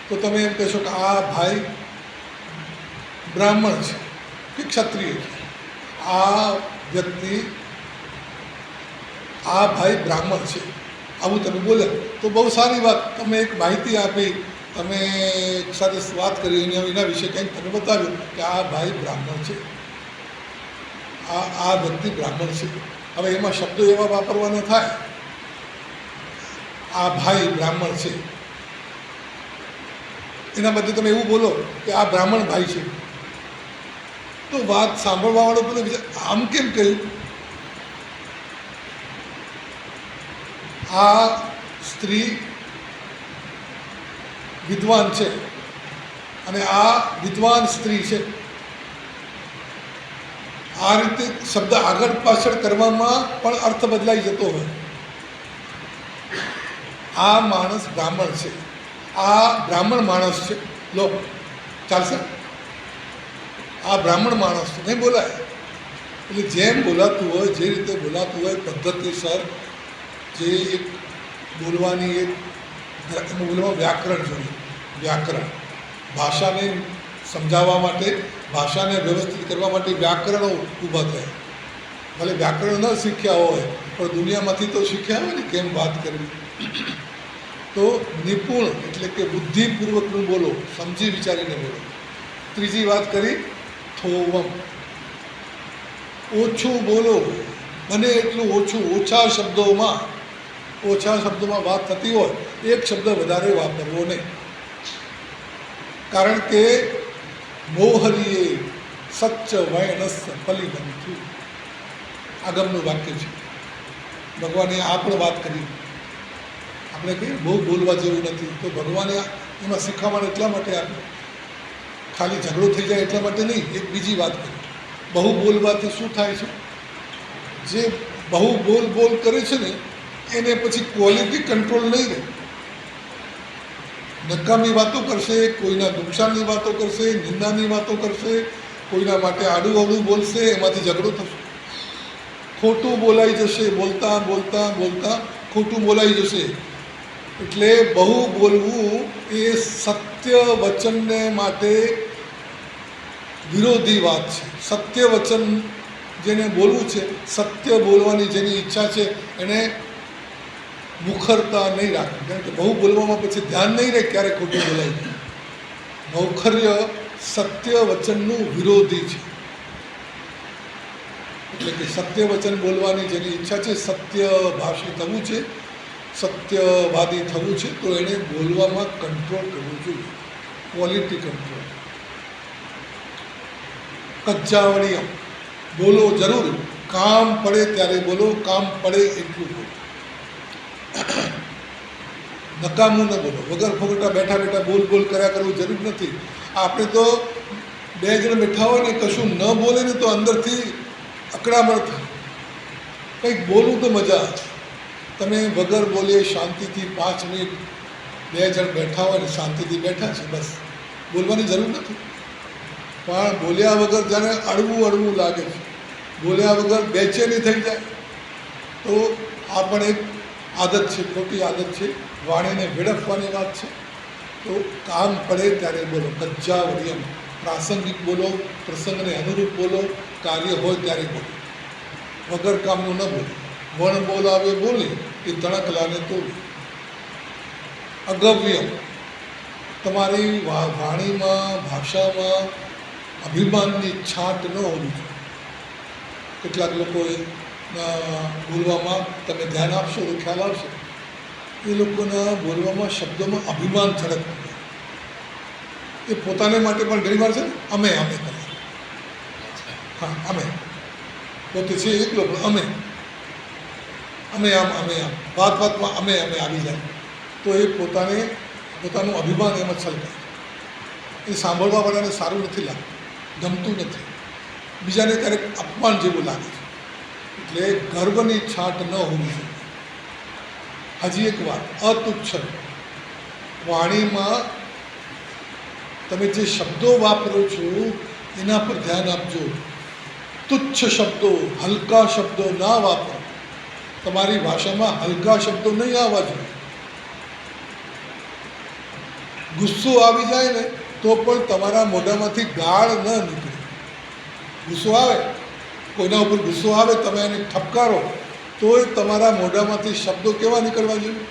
[SPEAKER 1] તો તમે એમ કહેશો કે આ ભાઈ બ્રાહ્મણ છે કે ક્ષત્રિય છે, આ વ્યક્તિ આ ભાઈ બ્રાહ્મણ છે, આવું તમે બોલ્યા તો બહુ સારી વાત. તમે એક માહિતી આપી, તમે એક સરસ વાત કરી, એના વિશે કંઈક તમે બતાવ્યું કે આ ભાઈ બ્રાહ્મણ છે, આ વ્યક્તિ બ્રાહ્મણ છે. હવે એમાં શબ્દો એવા વાપરવાના થાય, આ ભાઈ બ્રાહ્મણ છે, એના બદલે તમે એવું બોલો કે આ બ્રાહ્મણ ભાઈ છે, તો વાત સાંભળવાવાળો પેલો આમ કેમ કહ્યું, આ સ્ત્રી વિદ્વાન છે અને આ વિદ્વાન સ્ત્રી છે, આ રીતે શબ્દ આગળ પાછળ કરવામાં પણ અર્થ બદલાઈ જતો હોય. આ માણસ બ્રાહ્મણ છે, આ બ્રાહ્મણ માણસ છે, લો ચાલશે, આ બ્રાહ્મણ માણસ છે, નહીં બોલાય. એટલે જેમ બોલાતું હોય, જે રીતે બોલાતું હોય પદ્ધતિસર, જે એક બોલવાની એમાં બોલવામાં વ્યાકરણ જોઈએ. વ્યાકરણ ભાષાને સમજાવવા માટે, ભાષાને વ્યવસ્થિત કરવા માટે વ્યાકરણો ઊભા થયા. ભલે વ્યાકરણ ન શીખ્યા હોય પણ દુનિયામાંથી તો શીખ્યા હોય ને કેમ વાત કરવી. તો નિપુણ એટલે કે બુદ્ધિપૂર્વકનું બોલો, સમજી વિચારીને બોલો. ત્રીજી વાત કરી થોવમ, ઓછું બોલો, બને એટલું ઓછું, ઓછા શબ્દોમાં વાત થતી હોય એક શબ્દ વધારે વાપરવો નહીં. કારણ કે મોહરીએ સચ્ચ વૈણસ ફલિબંધુ આગમનું વાક્ય છે. ભગવાને આ પણ વાત કરી. આપણે કહીએ બહુ બોલવા જેવું નથી, તો ભગવાને એમાં શીખવાડે એટલા માટે આપ્યું, ખાલી ઝઘડો થઈ જાય એટલા માટે નહીં. એક બીજી વાત કરી, બહુ બોલવાથી શું થાય છે, જે બહુ બોલ કરે છે ને એને પછી ક્વોલિટી કંટ્રોલ નહીં રહે. નકામી વાતો કરશે, કોઈના નુકસાનની વાતો કરશે, નિંદાની વાતો કરશે, કોઈના માટે આડું અવડું બોલશે, એમાંથી ઝઘડો થશે, ખોટું બોલાઈ જશે, બોલતા ખોટું બોલાઈ જશે. એટલે બહુ બોલવું એ સત્ય વચનને માટે વિરોધી વાત છે. સત્ય વચન જેને બોલવું છે, સત્ય બોલવાની જેની ઈચ્છા છે, એને મુખરતા નહીં રાખવી. કારણ કે બહુ બોલવામાં પછી ધ્યાન નહીં રહે ક્યારે ખોટું બોલાય. મૌખર્ય સત્ય વચનનું વિરોધી છે. એટલે કે સત્ય વચન બોલવાની જેની ઈચ્છા છે, સત્ય ભાષી થવું છે, સત્યવાદી થવું છે, તો એણે બોલવામાં કંટ્રોલ કરવું જોઈએ, ક્વોલિટી કંટ્રોલ. કજ્જાવણીયમ, બોલો જરૂર, કામ પડે ત્યારે બોલો, કામ પડે એટલું બોલો. નકામું ન બોલો, વગર ફોગટા બેઠા બોલ કર્યા કરવું જરૂર નથી. આપણે તો બે જણ બેઠા હોય ને કશું ન બોલે ને તો અંદરથી અકળામણ થાય. કંઈક બોલવું તો મજા. તમે વગર બોલીએ શાંતિથી 5 મિનિટ બે જણ બેઠા હોય ને શાંતિથી બેઠા છે, બસ બોલવાની જરૂર નથી. પણ બોલ્યા વગર જાણે અડવું લાગે છે, બોલ્યા વગર બેચેની થઈ જાય, તો આ પણ એક આદત છે, ખોટી આદત છે, વાણીને વેડફવાની વાત છે. તો કામ પડે ત્યારે બોલો. કજ્જાવણીયમ, પ્રાસંગિક બોલો, પ્રસંગને અનુરૂપ બોલો, કાર્ય હોય ત્યારે બોલો, વગર કામનું ન બોલો. વણ બોલાવે બોલી એ તણકલાને તોડી. અગવ્યમ, તમારી વાણીમાં, ભાષામાં અભિમાનની છાંટ ન હોવી જોઈએ. કેટલાક લોકોએ બોલવામાં તમે ધ્યાન આપશો તો ખ્યાલ આવશે, એ લોકોના બોલવામાં શબ્દોમાં અભિમાન ઝડપતું હોય. એ પોતાને માટે પણ ઘણીવાર છે ને અમે કરે, હા અમે પોતે છે એકલો, પણ અમે આમ વાતમાં અમે આવી જાય તો એ પોતાનું અભિમાન એમાં છલકાય. એ સાંભળવાવાળાને સારું નથી લાગતું, ગમતું નથી. બીજાને ક્યારેક અપમાન જેવું લાગે છે. એટલે ગર્વની છાંટ ન હોવી જોઈએ. હજી એક વાત, અતુચ્છ વાણીમાં તમે જે શબ્દો વાપરો છો એના પર ધ્યાન આપજો. તુચ્છ શબ્દો, હલકા શબ્દો ના વાપરો. તમારી ભાષામાં હલકા શબ્દો નહીં આવવા જોઈએ. ગુસ્સો આવી જાય ને તો પણ તમારા મોઢામાંથી ગાળ ન નીકળે. ગુસ્સો આવે, કોઈના ઉપર ગુસ્સો આવે, તમે એને ઠપકારો તોય તમારા મોઢામાંથી શબ્દો કેવા નીકળવા જોઈએ?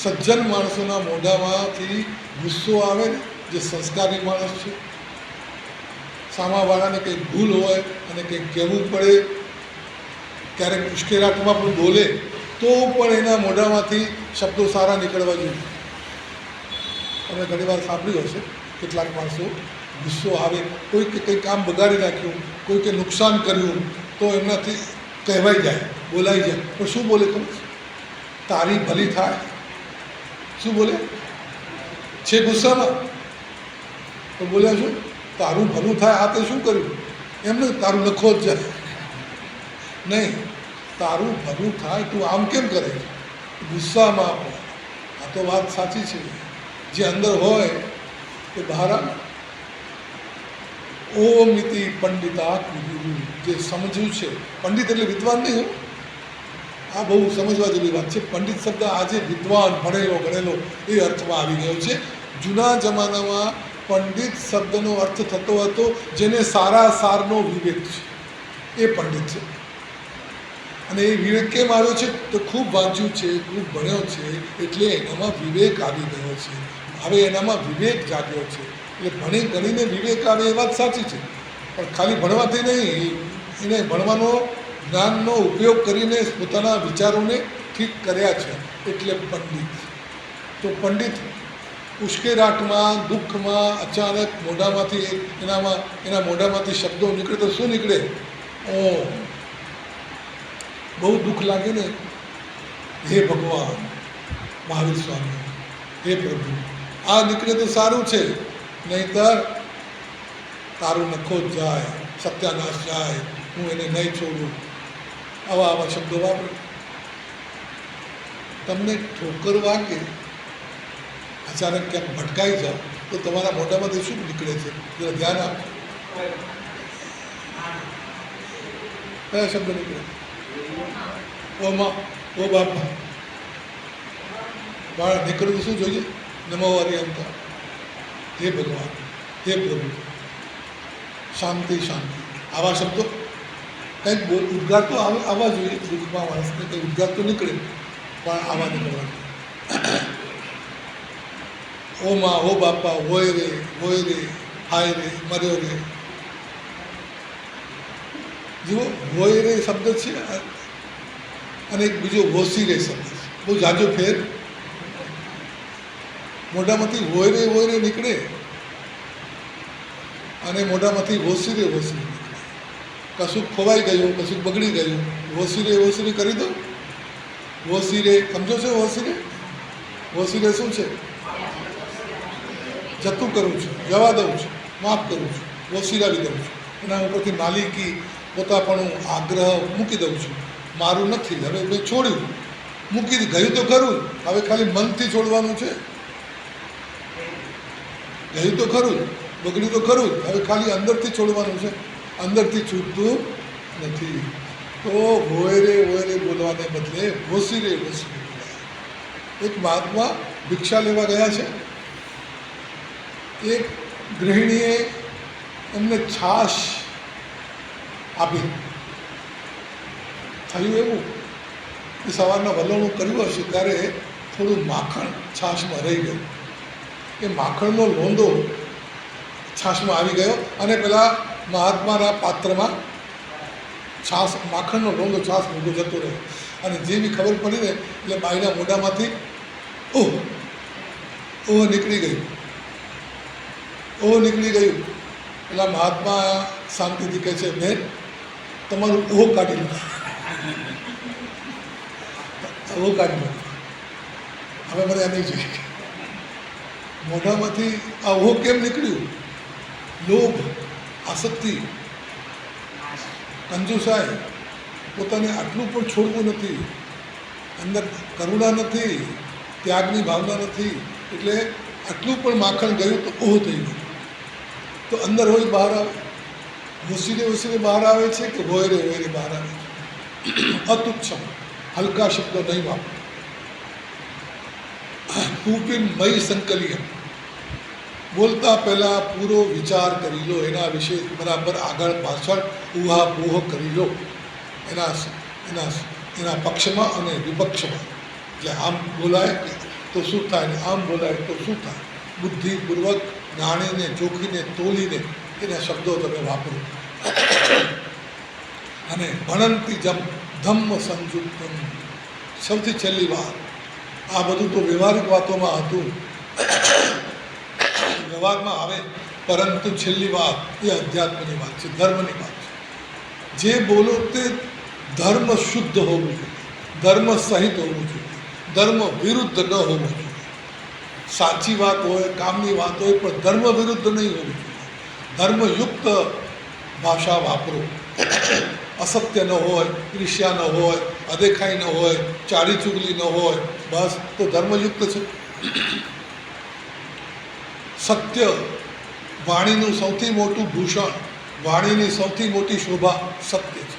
[SPEAKER 1] સજ્જન માણસોના મોઢામાંથી ગુસ્સો આવે ને, જે સંસ્કારી માણસ છે, સામાવાળાને કંઈક ભૂલ હોય અને કંઈક કહેવું પડે, ક્યારેક ઉશ્કેરાટમાં પણ બોલે તો પણ એના મોઢામાંથી શબ્દો સારા નીકળવા જોઈએ. તમે ઘણીવાર સાંભળ્યું હશે, કેટલાક માણસો ગુસ્સો આવે, કોઈકે કંઈ કામ બગાડી નાખ્યું, કોઈકે નુકસાન કર્યું તો એમનાથી કહેવાઈ જાય, બોલાઈ જાય. પણ શું બોલે ખબર? તારી ભલી થાય. શું બોલે છે ગુસ્સામાં? તો બોલ્યા શું? તારું ભલું થાય. આ તે શું કર્યું? એમને તારું લખો જ જાય. નહીં, તારું ભલું થાય, તું આમ કેમ કરે છે? ગુસ્સામાં પણ. આ તો વાત સાચી છે. જે અંદર હોય એ બહાર આવે. ઓમ ઇતિ પંડિતા ગુરુ, જે સમજ્યું છે. પંડિત એટલે વિદ્વાન નહીં હોય. આ બહુ સમજવા જેવી વાત છે. પંડિત શબ્દ આજે વિદ્વાન, ભણેલો ગણેલો એ અર્થમાં આવી ગયો છે. જૂના જમાનામાં પંડિત શબ્દનો અર્થ થતો હતો જેને સારા સારનો વિવેક છે, એ પંડિત છે. અને એ વિવેક કેમ આવ્યો છે? તો ખૂબ વાંચ્યું છે, ખૂબ ભણ્યો છે, એટલે એનામાં વિવેક આવી ગયો છે. હવે એનામાં વિવેક જાગ્યો છે. એટલે ભણી ગણીને વિવેક આવે એ વાત સાચી છે, પણ ખાલી ભણવાથી નહીં, એને ભણવાનો જ્ઞાનનો ઉપયોગ કરીને પોતાના વિચારોને ઠીક કર્યા છે, એટલે પંડિત. તો પંડિત ઉશ્કેરાટમાં, દુઃખમાં અચાનક મોઢામાંથી એના મોઢામાંથી શબ્દો નીકળે તો શું નીકળે? ઓ, બહુ દુઃખ લાગે ને, હે ભગવાન મહાવીર સ્વામી, હે પ્રભુ, આ નીકળે તો સારું છે, નહીંતર તારું નખો જ જાય, સત્યાનાશ જાય, હું એને નહીં છોડું. આવા શબ્દો વાપરો. તમને ઠોકર વાગે, અચાનક ક્યાંક ભટકાઈ જાઓ તો તમારા મોઢામાંથી શું નીકળે છે? જરા ધ્યાન આપો. કયા શબ્દ નીકળે? ઓ માં, ઓ બાપા. બાળ નીકળવું શું જોઈએ? નમો હરિયંતા, હે ભગવાન, હે પ્રભુ, શાંતિ શાંતિ. આવા શબ્દો કંઈક ઉદ્ગાર તો આવવા જોઈએ. દુઃખમાં માણસને કંઈ ઉદ્ગાર તો નીકળે, પણ આવા નીકળવા. ઓ માં, ઓ બાપા, હોય રે, હાય રે, મર્યો રે. જુઓ, હોય રે શબ્દ છે અને એક બીજો વોસી રે શબ્દ છે. બહુ જાજો ફેર. મોઢામાંથી હોય રે નીકળે અને મોઢામાંથી વોસી રે નીકળે. કશુંક ખોવાઈ ગયું, કશુંક બગડી ગયું, વોસી રે કરી દો. વોસી રે સમજો છો? વોસી રે શું છે? જતું કરું છું, જવા દઉં છું, માફ કરું છું, વોસીરાવી દઉં છું. એના ઉપરથી માલિકી, પોતાપણું, આગ્રહ મૂકી દઉં છું. મારું નથી, હવે મેં છોડ્યું, મૂકી ગયું તો ખરું, હવે ખાલી મનથી છોડવાનું છે. ગયું તો ખરું, બગડ્યું તો ખરું, હવે ખાલી અંદરથી છોડવાનું છે. અંદરથી છૂટતું નથી. તો હોય રે બોલવાને બદલે વોસી રે બોલાય. એક મહાત્મા ભિક્ષા લેવા ગયા છે. એક ગૃહિણીએ એમને છાશ આપી. થયું એવું કે સવારના વલોણું કર્યું હશે ત્યારે થોડું માખણ છાશમાં રહી ગયું. એ માખણનો લોંદો છાશમાં આવી ગયો અને પેલા મહાત્માના પાત્રમાં છાશ, માખણનો લોંદો છાશ મૂકો જતો રહ્યો. અને જેવી ખબર પડી ને એટલે બાઈના મોઢામાંથી ઓહ નીકળી ગયું. પેલા મહાત્મા શાંતિથી કહે છે, બેન તમારું ઓહ કાઢી લો. ઓહ કાઢી લો, હવે મને આ નહીં જોઈએ. મોઢામાંથી આ ઓહ કેમ નીકળ્યું? લોભ, આસક્તિ, કંજુસાઈ, પોતાને આટલું પણ છોડવું નથી, અંદર કરુણા નથી, ત્યાગની ભાવના નથી, એટલે આટલું પણ માખણ ગયું તો ઓહ થઈ ગયું. તો અંદર હોય બહાર આવે, વસીને બહાર આવે છે કે વોયરે બહાર આવે છે. અતુચ્છમ, હલકા શબ્દો નહીં વાપરો. કુપિન મય સંકલિય, બોલતા પહેલાં પૂરો વિચાર કરી લો, એના વિશે બરાબર આગળ પાછળ ઊહાપોહ કરી લો, એના એના એના પક્ષમાં અને વિપક્ષમાં. એટલે આમ બોલાય તો શું થાય ને આમ બોલાય તો શું થાય. બુદ્ધિપૂર્વક જાણીને જોખીને તોલીને એના શબ્દો તમે વાપરો. અને ભણંતી જમ ધમ્મ સંયુક્તમ, સૌથી છેલ્લી વાત. આ બધું તો વ્યવહારિક વાતોમાં હતું, વ્યવહારમાં આવે, પરંતુ છેલ્લી વાત એ અધ્યાત્મની વાત છે, ધર્મની વાત છે. જે બોલો તે ધર્મ શુદ્ધ હોવું જોઈએ, ધર્મ સહિત હોવું જોઈએ, ધર્મ વિરુદ્ધ ન હોવું જોઈએ. સાચી વાત હોય, કામની વાત હોય, પણ ધર્મ વિરુદ્ધ નહીં હોવું જોઈએ. ધર્મયુક્ત ભાષા વાપરો. અસત્ય ન હોય, ઈર્ષ્યા ન હોય, અદેખાઈ ન હોય, ચાડી ચુગલી ન હોય, બસ તો ધર્મયુક્ત છે. સત્ય વાણીનું સૌથી મોટું ભૂષણ, વાણીની સૌથી મોટી શોભા સત્ય છે.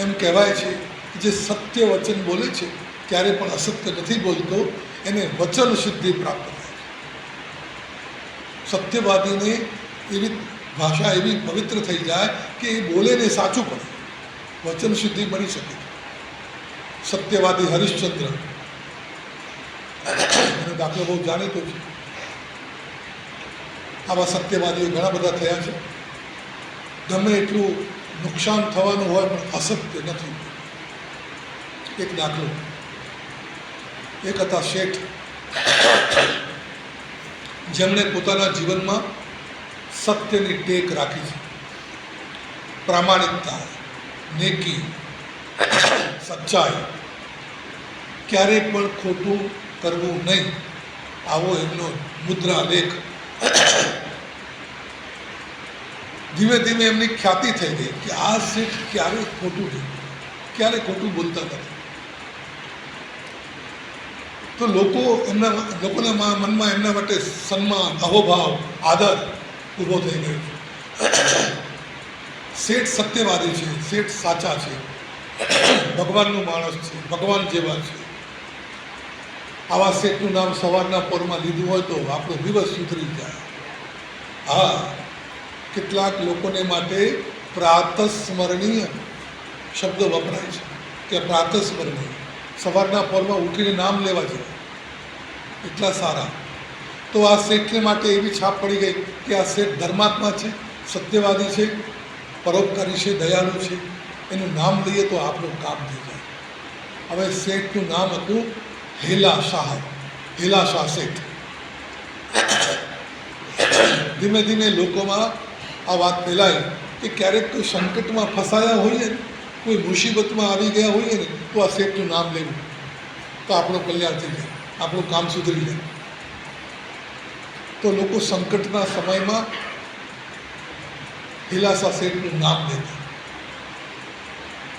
[SPEAKER 1] એમ કહેવાય છે કે જે સત્ય વચન બોલે છે ક્યારે પણ અસત્ય નથી બોલતો, એને વચન સિદ્ધિ પ્રાપ્ત થાય છે. સત્યવાદીને એવી ભાષા એવી પવિત્ર થઈ જાય કે એ બોલે ને સાચું પડે, વચન સિદ્ધિ મળી શકે. સત્યવાદી હરિશ્ચંદ્ર એનો દાખલો બહુ જાણીતો છે. આવા સત્યવાદીઓ ઘણા બધા થયા છે. ગમે એટલું નુકસાન થવાનું હોય પણ અસત્ય નથી. એક દાખલો, એક હતા શેઠ, જેમણે પોતાના જીવનમાં સત્યની ટેક રાખી છે. પ્રામાણિકતા, નેકી, સચ્ચાઈ, ક્યારેય પણ ખોટું કરવું નહીં, આવો એમનો મુદ્રા લેખ. ધીમે ધીમે એમની ખ્યાતિ થઈ ગઈ કે આ શેઠ ક્યારેય ખોટું નહીં, ક્યારે ખોટું બોલતા નથી. તો લોકોના મનમાં એમના માટે સન્માન, અહોભાવ, આદર ઊભો થઈ ગયો છે. શેઠ સત્યવાદી છે, શેઠ સાચા છે, ભગવાનનું માણસ છે, ભગવાન જેવા છે. આવા શેઠનું નામ સવારના પોરમાં લીધું હોય તો આપણો દિવસ સુધરી જાય. હા, કેટલાક લોકોને માટે પ્રાતસ્મરણીય શબ્દ વપરાય છે કે પ્રાતસ્મરણીય, સવારના પોરમાં ઉઠીને નામ લેવા જેવા, એટલા સારા. તો આ શેઠને માટે એવી છાપ પડી ગઈ કે આ શેઠ ધર્માત્મા છે, સત્યવાદી છે, પરોપકારી છે, દયાળુ છે. એનું નામ લઈએ તો આપણું કામ થઈ જાય. હવે શેઠનું નામ હતું હેલા શાહ, હેલા શાહ શેઠ. ધીમે ધીમે લોકોમાં આ વાત ફેલાઈ કે ક્યારેક કોઈ સંકટમાં ફસાયા હોઈએ ને, કોઈ મુસીબતમાં આવી ગયા હોઈએ ને, તો આ શેઠનું નામ લેવું તો આપણું કલ્યાણ થઈ જાય, આપણું કામ સુધરી જાય. તો લોકો સંકટના સમયમાં હિલાસા શેઠનું નામ લેતા.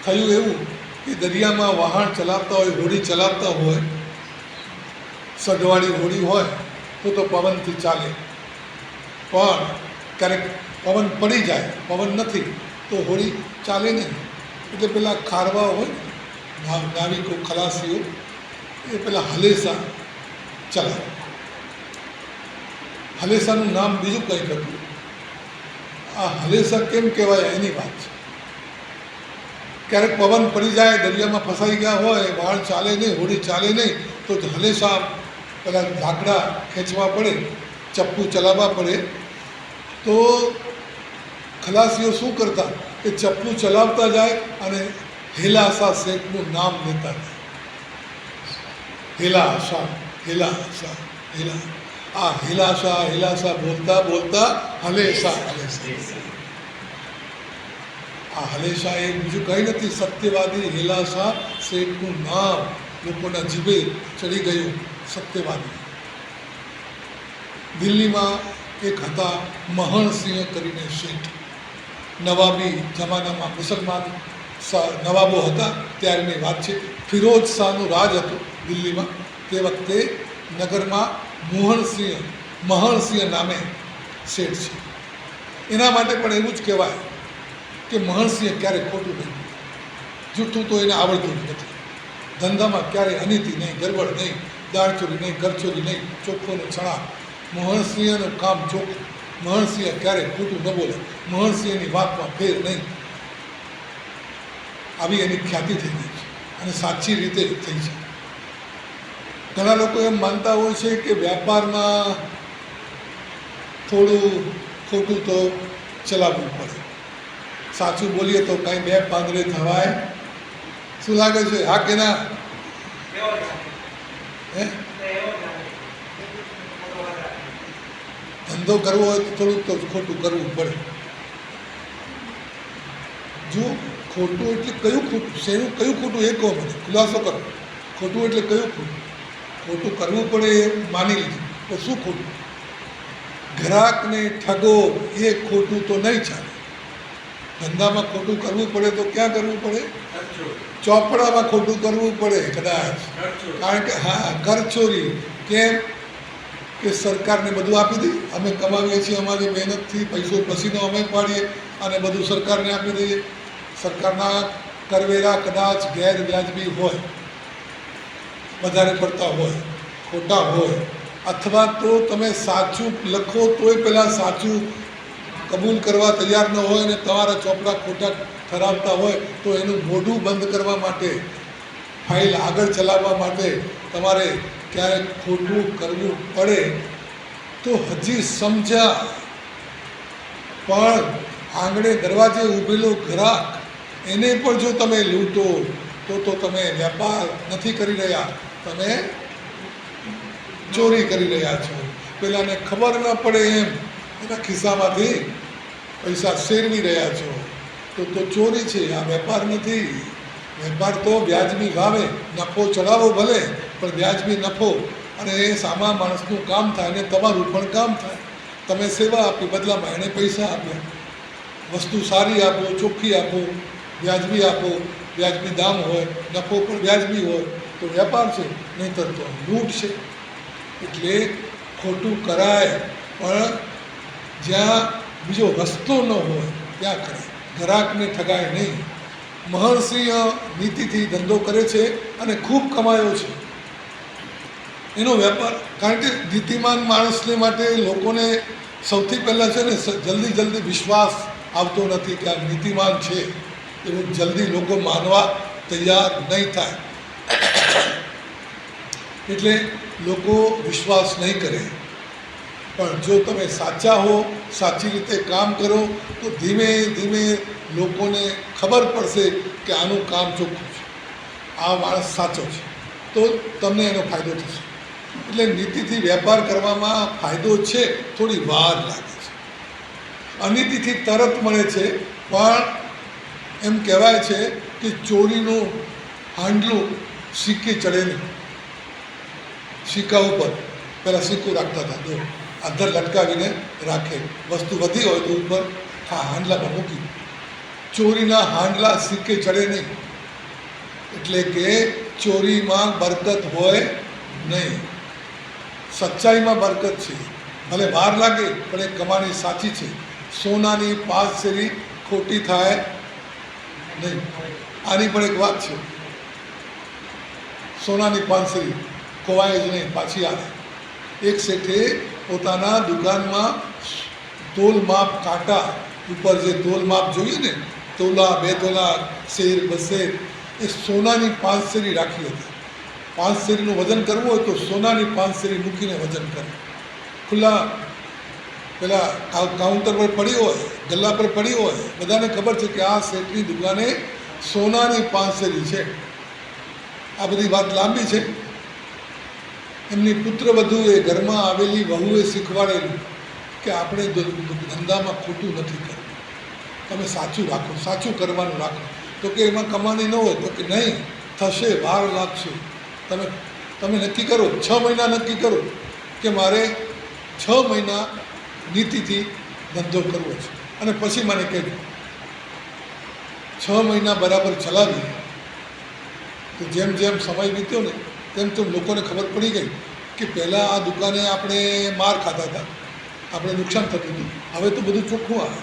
[SPEAKER 1] થયું એવું કે દરિયામાં વહાણ ચલાવતા હોય, હોડી ચલાવતા હોય, સઢવાળી હોડી હોય તો પવનથી ચાલે, પણ ક્યારેક પવન પડી જાય, પવન નથી તો હોડી ચાલે નહીં. એટલે પેલા ખારવા હોય, નાવિકો, ખલાસીઓ, એ પેલા હલેસા ચલાવે. હલેસાનું નામ બીજું કંઈક હતું. આ હલેસા કેમ કહેવાય એની વાત છે. ક્યારેક પવન પડી જાય, દરિયામાં ફસાઈ ગયા હોય, વાળ ચાલે નહીં, હોડી ચાલે નહીં, તો હલેસા પેલા લાકડા ખેંચવા પડે, ચપ્પુ ચલાવવા પડે. તો ખલાસીઓ શું કરતા કે ચપ્પુ ચલાવતા જાય અને હેલાસા શેઠનું નામ લેતા જાય. હેલાસા, હેલાસા, હેલા. આ હિલાસા હિલાસા બોલતા બોલતા હલેસા, હલેસા. આ હલેસા એ બીજું કંઈ નથી, સત્યવાદી હિલાસા શેઠનું નામ લોકોના જીભે ચડી ગયું. સત્યવાદી. દિલ્હીમાં એક હતા મહણસિંહ કરીને શેઠ. નવાબી જમાનામાં મુસલમાન નવાબો હતા ત્યારની વાત છે. ફિરોજ શાહનું રાજ હતું દિલ્હીમાં. તે વખતે નગરમાં મહણસિંહ નામે શેઠ છે. એના માટે પણ એવું જ કહેવાય કે મહણસિંહ ક્યારેય ખોટું નહીં, જૂઠું તો એને આવડતું જ નથી. ધંધામાં ક્યારેય અનીતિ નહીં, ગરબડ નહીં, દાળચોરી નહીં, ઘરચોરી નહીં, ચોખ્ખોને છણા. મહણસિંહનું કામ ચોખ્ખું. મહણસિંહ ક્યારેય ખોટું ન બોલે. મહણસિંહની વાતમાં ફેર નહીં. આવી એની ખ્યાતિ થઈ ગઈ છે અને સાચી રીતે થઈ છે. ઘણા લોકો એમ માનતા હોય છે કે વ્યાપારમાં થોડું ખોટું તો ચલાવવું પડે, સાચું બોલીએ તો કાંઈ બે પાંદડે થવાય. શું લાગે છે? હા કે ના? હે, ધંધો કરવો હોય તો થોડુંક તો ખોટું કરવું પડે. જો ખોટું એટલે કયું ખોટું, શેનું કયું ખોટું એ કહો મને, ખુલાસો કરો. ખોટું એટલે કયું ખોટું? ખોટું કરવું પડે એ માની લીધું, તો શું ખોટું? ગ્રાહકને ઠગો એ ખોટું તો નહીં ચાલે. ધંધામાં ખોટું કરવું પડે તો ક્યાં કરવું પડે? ચોપડામાં ખોટું કરવું પડે કદાચ. કારણ કે હા, કરચોરી. કેમ કે સરકારને બધું આપી દઈએ, અમે કમાવીએ છીએ અમારી મહેનતથી, પૈસો પસીનો અમે પાડીએ અને બધું સરકારને આપી દઈએ. સરકારના કરવેરા કદાચ ગેરવ્યાજબી હોય, વધારે પડતા હોય, ખોટા હોય, અથવા તો તમે સાચું લખો તોય પહેલાં સાચું કબૂલ કરવા તૈયાર ન હોય અને તમારા ચોપડા ખોટા ઠરાવતા હોય તો એનું મોઢું બંધ કરવા માટે, ફાઇલ આગળ ચલાવવા માટે તમારે ક્યારેક ખોટું કરવું પડે. તો હજી સમજ્યા, પણ આંગણે દરવાજે ઊભેલો ગ્રાહક એને પણ જો તમે લૂંટો તો તમે વેપાર નથી કરી રહ્યા, તમે ચોરી કરી રહ્યા છો. પેલાને ખબર ન પડે એમ એના ખિસ્સામાંથી પૈસા શેરવી રહ્યા છો, તો ચોરી છે. આ વેપાર નથી. વેપાર તો વ્યાજબી ભાવે નફો ચડાવો ભલે, પણ વ્યાજબી નફો, અને એ સામા માણસનું કામ થાય અને તમારું પણ કામ થાય. તમે સેવા આપી, બદલામાં એણે પૈસા આપ્યા. વસ્તુ સારી આપો, ચોખ્ખી આપો, વ્યાજબી આપો, વ્યાજબી દામ હોય, નફો પણ વ્યાજબી હોય તો વેપાર છે, નહીંતર તો લૂંટ છે. એટલે ખોટું કરાય, પણ જ્યાં બીજો રસ્તો ન હોય ત્યાં કરાય. ગ્રાહકને ઠગાય નહીં. મહણસિંહ નીતિથી ધંધો કરે છે અને ખૂબ કમાયો છે એનો વેપાર. કારણ કે નીતિમાન માણસને માટે લોકોને સૌથી પહેલાં છે ને જલ્દી વિશ્વાસ આવતો નથી કે આ નીતિમાન છે, એવું જલ્દી લોકો માનવા તૈયાર નહીં થાય. એટલે લોકો વિશ્વાસ નહીં કરે. પણ જો તમે સાચા હો, સાચી રીતે કામ કરો તો ધીમે ધીમે લોકોને ખબર પડશે કે આનું કામ ચોખ્ખું છે, આ માણસ સાચો છે, તો તમને એનો ફાયદો થશે. એટલે નીતિથી વેપાર કરવામાં ફાયદો છે, થોડી વાર લાગે છે. અનીતિથી તરત મળે છે, પણ એમ કહેવાય છે કે ચોરીનું હાંડલું સિક્કે ચડે નહીં. સિક્કા ઉપર પહેલાં સિક્કો રાખતા હતા, જો અધર લટકાવીને રાખે, વસ્તુ વધી હોય તો ઉપર હાંડલામાં મૂકી. ચોરીના હાંડલા સિક્કે ચડે નહીં. એટલે કે ચોરીમાં બરકત હોય નહીં, સચ્ચાઈમાં બરકત છે. ભલે વાર લાગે પણ એ કમાણી સાચી છે. સોનાની 5 શેરી ખોટી થાય નહીં. આની પણ એક વાત છે, સોનાની 5 શેરી ખોવાય જ નહીં, પાછી આવે. એક શેઠે પોતાના દુકાનમાં તોલ માપ કાંટા ઉપર જે તોલ માપ જોઈએ ને, તોલા, 2 તોલા, શેર, 2 શેર, એ સોનાની 5 શેરી રાખી હતી. 5 શેરીનું વજન કરવું હોય તો સોનાની 5 શેરી મૂકીને વજન કરે. ખુલ્લા પેલા કાઉન્ટર પર પડી હોય, ગલ્લા પર પડી હોય, બધાને ખબર છે કે આ શેઠની દુકાને સોનાની 5 શેરી છે. આ બધી વાત લાંબી છે. એમની પુત્રવધુએ, ઘરમાં આવેલી વહુએ શીખવાડેલું કે આપણે ધંધામાં ખોટું નથી કરવું, તમે સાચું રાખો, સાચું કરવાનું રાખો. તો કે એમાં કમાણી ન હોય, તો કે નહીં, થશે, વાર લાગશે. તમે નક્કી કરો, 6 મહિના નક્કી કરો કે મારે 6 મહિના નીતિથી ધંધો કરવો છે. અને પછી મને કહેજો 6 મહિના બરાબર ચલાવી તો જેમ જેમ સમય વીત્યો ને તેમ તેમ લોકોને ખબર પડી ગઈ કે પહેલાં આ દુકાને આપણે માર ખાતા હતા, આપણે નુકસાન થતું હતું, હવે તો બધું ચોખ્ખું આવે,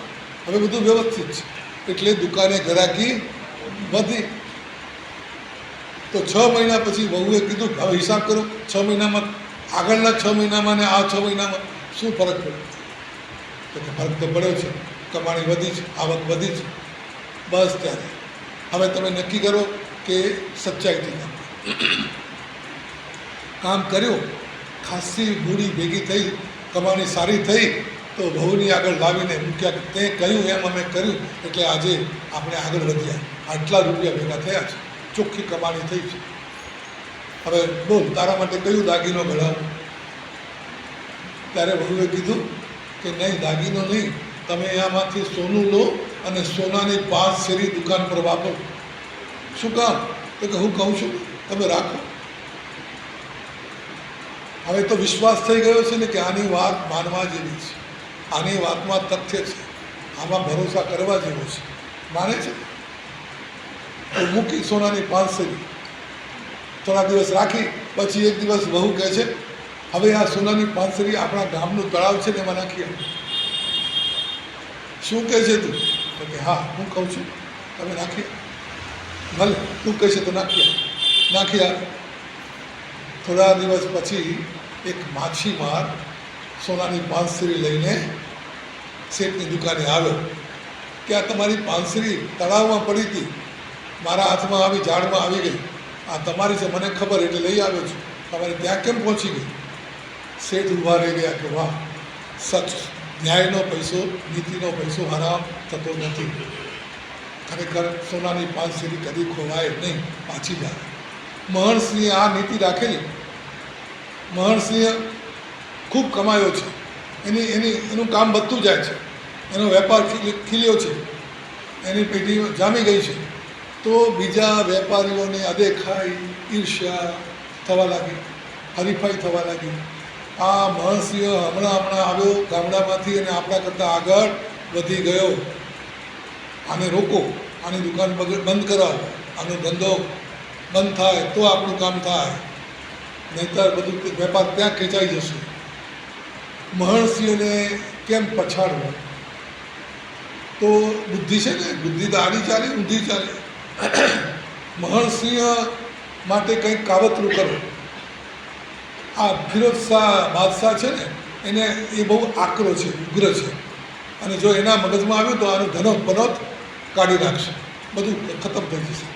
[SPEAKER 1] હવે બધું વ્યવસ્થિત છે, એટલે દુકાને ગ્રાહકી વધી. તો 6 મહિના પછી વહુએ કીધું હવે હિસાબ કરો, 6 મહિનામાં આગળના 6 મહિનામાં ને આ 6 મહિનામાં શું ફરક પડ્યો? તો કે ફરક તો પડ્યો છે, કમાણી વધી છે, આવક વધી છે. બસ ત્યારે હવે તમે નક્કી કરો કે સચ્ચાઈથી કામ કર્યું, ખાસી મૂડી ભેગી થઈ, કમાણી સારી થઈ, તો વહુની આગળ લાવીને મૂક્યા. તે કહ્યું એમ અમે કર્યું, એટલે આજે આપણે આગળ વધ્યા, આટલા રૂપિયા ભેગા થયા છે, ચોખ્ખી કમાણી થઈ છે. હવે બોલ, તારા માટે કયું દાગીનો ઘડાવું? ત્યારે વહુએ કીધું કે નહીં, દાગીનો નહીં, તમે આમાંથી સોનું લો અને સોનાની 5 શેરી દુકાન પર વાપરો. શું કામ? તો કે હું કહું છું તમે રાખો. હવે તો વિશ્વાસ થઈ ગયો છે ને કે આની વાત માનવા જેવી છે, આની વાતમાં તથ્ય છે, આમાં ભરોસા કરવા જેવો છે. માને છે તો મૂકી સોનાની 5 શેરી. થોડા દિવસ રાખી, પછી એક દિવસ વહુ કહે છે હવે આ સોનાની 5 શેરી આપણા ગામનું તળાવ છે ને એમાં નાખીએ. શું કહે છે તું? તો કે હા, હું કહું છું તમે નાખીએ. ભલે તું કહે છે તો નાખી. થોડા દિવસ પછી એક માછીમાર સોનાની 5 શેરી લઈને શેઠની દુકાને આવ્યો કે આ તમારી 5 શેરી તળાવમાં પડી હતી, મારા હાથમાં આવી, ઝાડમાં આવી ગઈ, આ તમારી છે, મને ખબર એટલે લઈ આવ્યો છું, તમારે ત્યાં કેમ પહોંચી ગઈ? શેઠ ઊભા રહી ગયા કે વાહ, સચ, ન્યાયનો પૈસો, નીતિનો પૈસો હરામ થતો નથી. ખરેખર સોનાની 5 શેરી કદી ખોવાય નહીં, પાછી જાય. મહર્ષિએ આ નીતિ રાખેલી. મહર્ષિએ ખૂબ કમાયો છે, એનું કામ વધતું જાય છે, એનો વેપાર ખીલ્યો છે, એની પેઢી જામી ગઈ છે. તો બીજા વેપારીઓને અદેખાઈ, ઈર્ષ્યા થવા લાગી, હરીફાઈ થવા લાગી. આ મહર્ષિએ હમણાં આવ્યો ગામડામાંથી અને આપણા કરતાં આગળ વધી ગયો. આને રોકો, આની દુકાન બંધ કરાવો, આનો ધંધો બંધ થાય તો આપણું કામ થાય, નહીંતર બધું વેપાર ત્યાં ખેંચાઈ જશે. મહર્ષિઓને કેમ પછાડવો? તો બુદ્ધિ છે ને, બુદ્ધિ તો આડી ચાલે, ઊંધી ચાલે. મહર્ષિ માટે કંઈક કાવતરું કરો. આ ફિરોજ શાહ બાદશાહ છે ને, એને એ બહુ આકરો છે, ઉગ્ર છે, અને જો એના મગજમાં આવ્યું તો આનું ધનોત પનોત કાઢી નાખશે, બધું ખતમ થઈ જશે.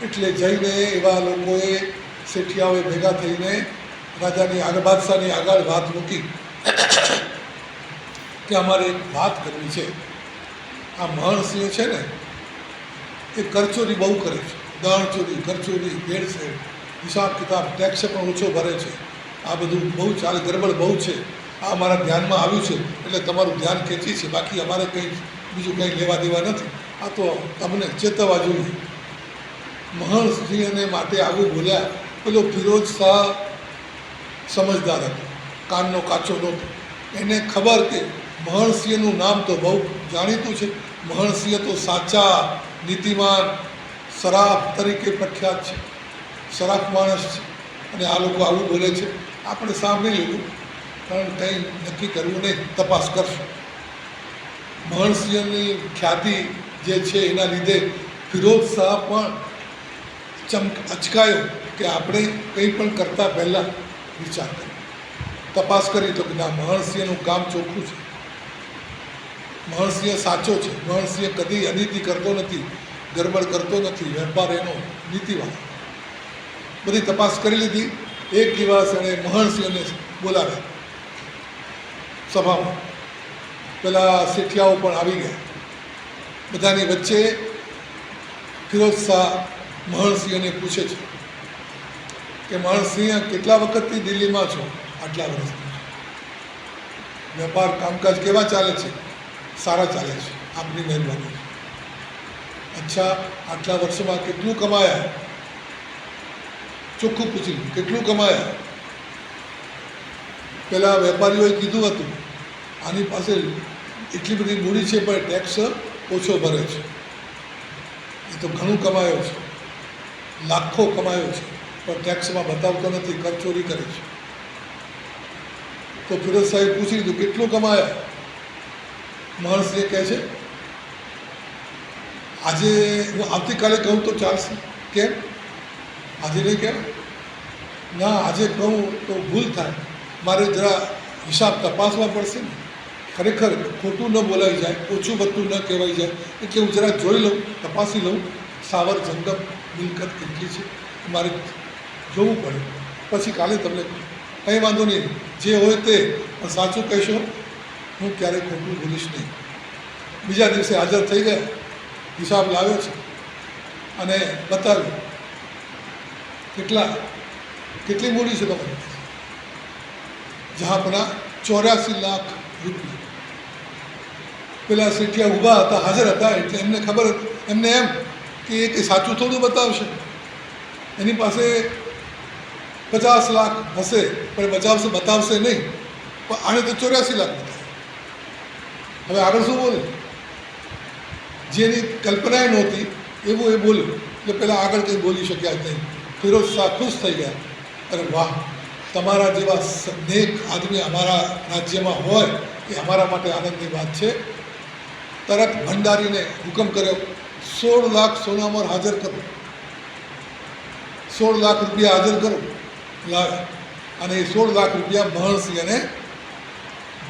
[SPEAKER 1] એટલે જઈને એવા લોકોએ, શેઠિયાઓએ ભેગા થઈને રાજાની આગળ, બાદશાહની આગળ વાત મૂકી કે અમારે એક વાત કરવી છે. આ મહર્ષિઓ છે ને એ કરચોરી બહુ કરે છે, દાણચોરી, કરચોરી, ભેળસેળ, હિસાબ કિતાબ, ટેક્સ પણ ઓછો ભરે છે, આ બધું બહુ ચાલે, ગરબડ બહુ છે. આ અમારા ધ્યાનમાં આવ્યું છે એટલે તમારું ધ્યાન ખેંચી છે, બાકી અમારે કંઈ બીજું કંઈ લેવા દેવા નથી. આ તો તમને ચેતવવા જોઈએ. મહર્ષિને માટે આવું બોલ્યા. પેલો ફિરોજ શાહ સમજદાર હતો, કાનનો કાચો નહોતો. એને ખબર કે મહર્ષિનું નામ તો બહુ જાણીતું છે, મહર્ષિ તો સાચા નીતિમાન સરાફ તરીકે પ્રખ્યાત છે, સરાફ માણસ છે, અને આ લોકો આવું બોલે છે. આપણે સાંભળી લીધું, પણ કંઈ નક્કી કરવું નહીં, તપાસ કરશું. મહર્ષિની ખ્યાતિ જે છે એના લીધે ફિરોજ શાહ પણ અચકાયો કે આપણે કંઈ પણ કરતાં પહેલાં વિચાર કરીએ, તપાસ કરી. તો કે ના, મહર્ષિનું કામ ચોખ્ખું છે, મહર્ષિ સાચો છે, મહર્ષિ કદી અનીતિ કરતો નથી, ગરબડ કરતો નથી, વેપાર એનો નીતિવાળો. બધી તપાસ કરી લીધી. એક દિવસ એણે મહર્ષિને બોલાવ્યા સભામાં. પેલા શેઠિયાઓ પણ આવી ગયા. બધાની વચ્ચે ફિરોજ શાહ મહર્ષિને પૂછે છે કે મહર્ષિ, કેટલા વખતથી દિલ્હીમાં છો? આટલા વર્ષથી. વેપાર કામકાજ કેવા ચાલે છે? સારા ચાલે છે, આપની મહેરબાની. અચ્છા, આટલા વર્ષોમાં કેટલું કમાયા? ચોખ્ખું પૂછી કેટલું કમાયા? પેલા વેપારીઓએ કીધું હતું આની પાસે એટલી બધી મૂડી છે પણ ટેક્સ ઓછો ભરે છે. એ તો ઘણું કમાયો છે, લાખો કમાયો છે, પણ ટેક્સમાં બતાવતો નથી, કરચોરી કરે છે. તો ફિરોઝ સાહેબ પૂછી લીધું કેટલું કમાયા? મહર્ષિએ કહે છે આજે હું આવતીકાલે કહું તો ચાલશે. કેમ? આજે નહીં કહેવાય? ના, આજે કહું તો ભૂલ થાય, મારે જરા હિસાબ તપાસવા પડશે ને. ખરેખર ખોટું ન બોલાઈ જાય, ઓછું બધું ન કહેવાઈ જાય, એટલે હું જરા જોઈ લઉં, તપાસી લઉં સાવર જંગમ મિલકત કેટલી છે, મારે જોવું પડે, પછી કાલે તમને કંઈ વાંધો નહીં, જે હોય તે પણ સાચું કહેશો, હું ક્યારેય ખોટું બોલીશ નહીં. બીજા દિવસે હાજર થઈ ગયા, હિસાબ લાવ્યો છે અને બતાવ્યું કેટલી મૂડી છે તમારી પાસે? જહાંપના 84 લાખ રૂપિયા. પેલા શેઠિયા ઊભા હતા, હાજર હતા, એટલે એમને ખબર હતી, એમને એમ કે એ કંઈ સાચું થોડું બતાવશે, એની પાસે 50 લાખ હશે પણ બતાવશે નહીં, પણ આણે તો 84 લાખ બતાવ્યા. હવે આગળ શું બોલે? જેની કલ્પનાએ નહોતી એવું એ બોલ્યું, એટલે પહેલાં આગળ કંઈ બોલી શક્યા જ નહીં. ફિરોઝ શાહ ખુશ થઈ ગયા, અરે વાહ, તમારા જેવા નેક આદમી અમારા રાજ્યમાં હોય એ અમારા માટે આનંદની વાત છે. તરત ભંડારીને હુકમ કર્યો 16 લાખ સોનામર હાજર કરો, 16 લાખ રૂપિયા હાજર કરો. લાવે અને એ 16 લાખ રૂપિયા મહર્ષિને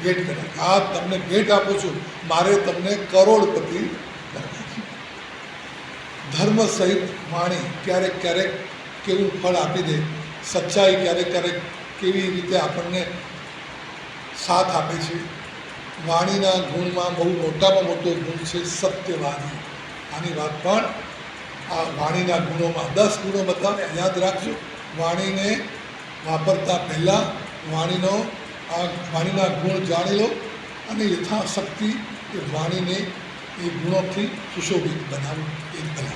[SPEAKER 1] ભેટ કર્યા. આ તમને ભેટ આપું છું, મારે તમને કરોડપતિ કરવા છે. ધર્મ સહિત વાણી ક્યારેક ક્યારેક કેવું ફળ આપી દે, સચ્ચાઈ ક્યારેક ક્યારેક કેવી રીતે આપણને સાથ આપે છે. વાણીના ગુણમાં બહુ મોટામાં મોટો ગુણ છે સત્યવાદી. આની વાત પણ આ વાણીના ગુણોમાં 10 ગુણો બતાવ્યા, યાદ રાખજો. વાણીને વાપરતા પહેલાં વાણીના ગુણ જાણી લો અને યથાશક્તિ એ વાણીને એ ગુણોથી સુશોભિત બનાવો, એ બનાવો.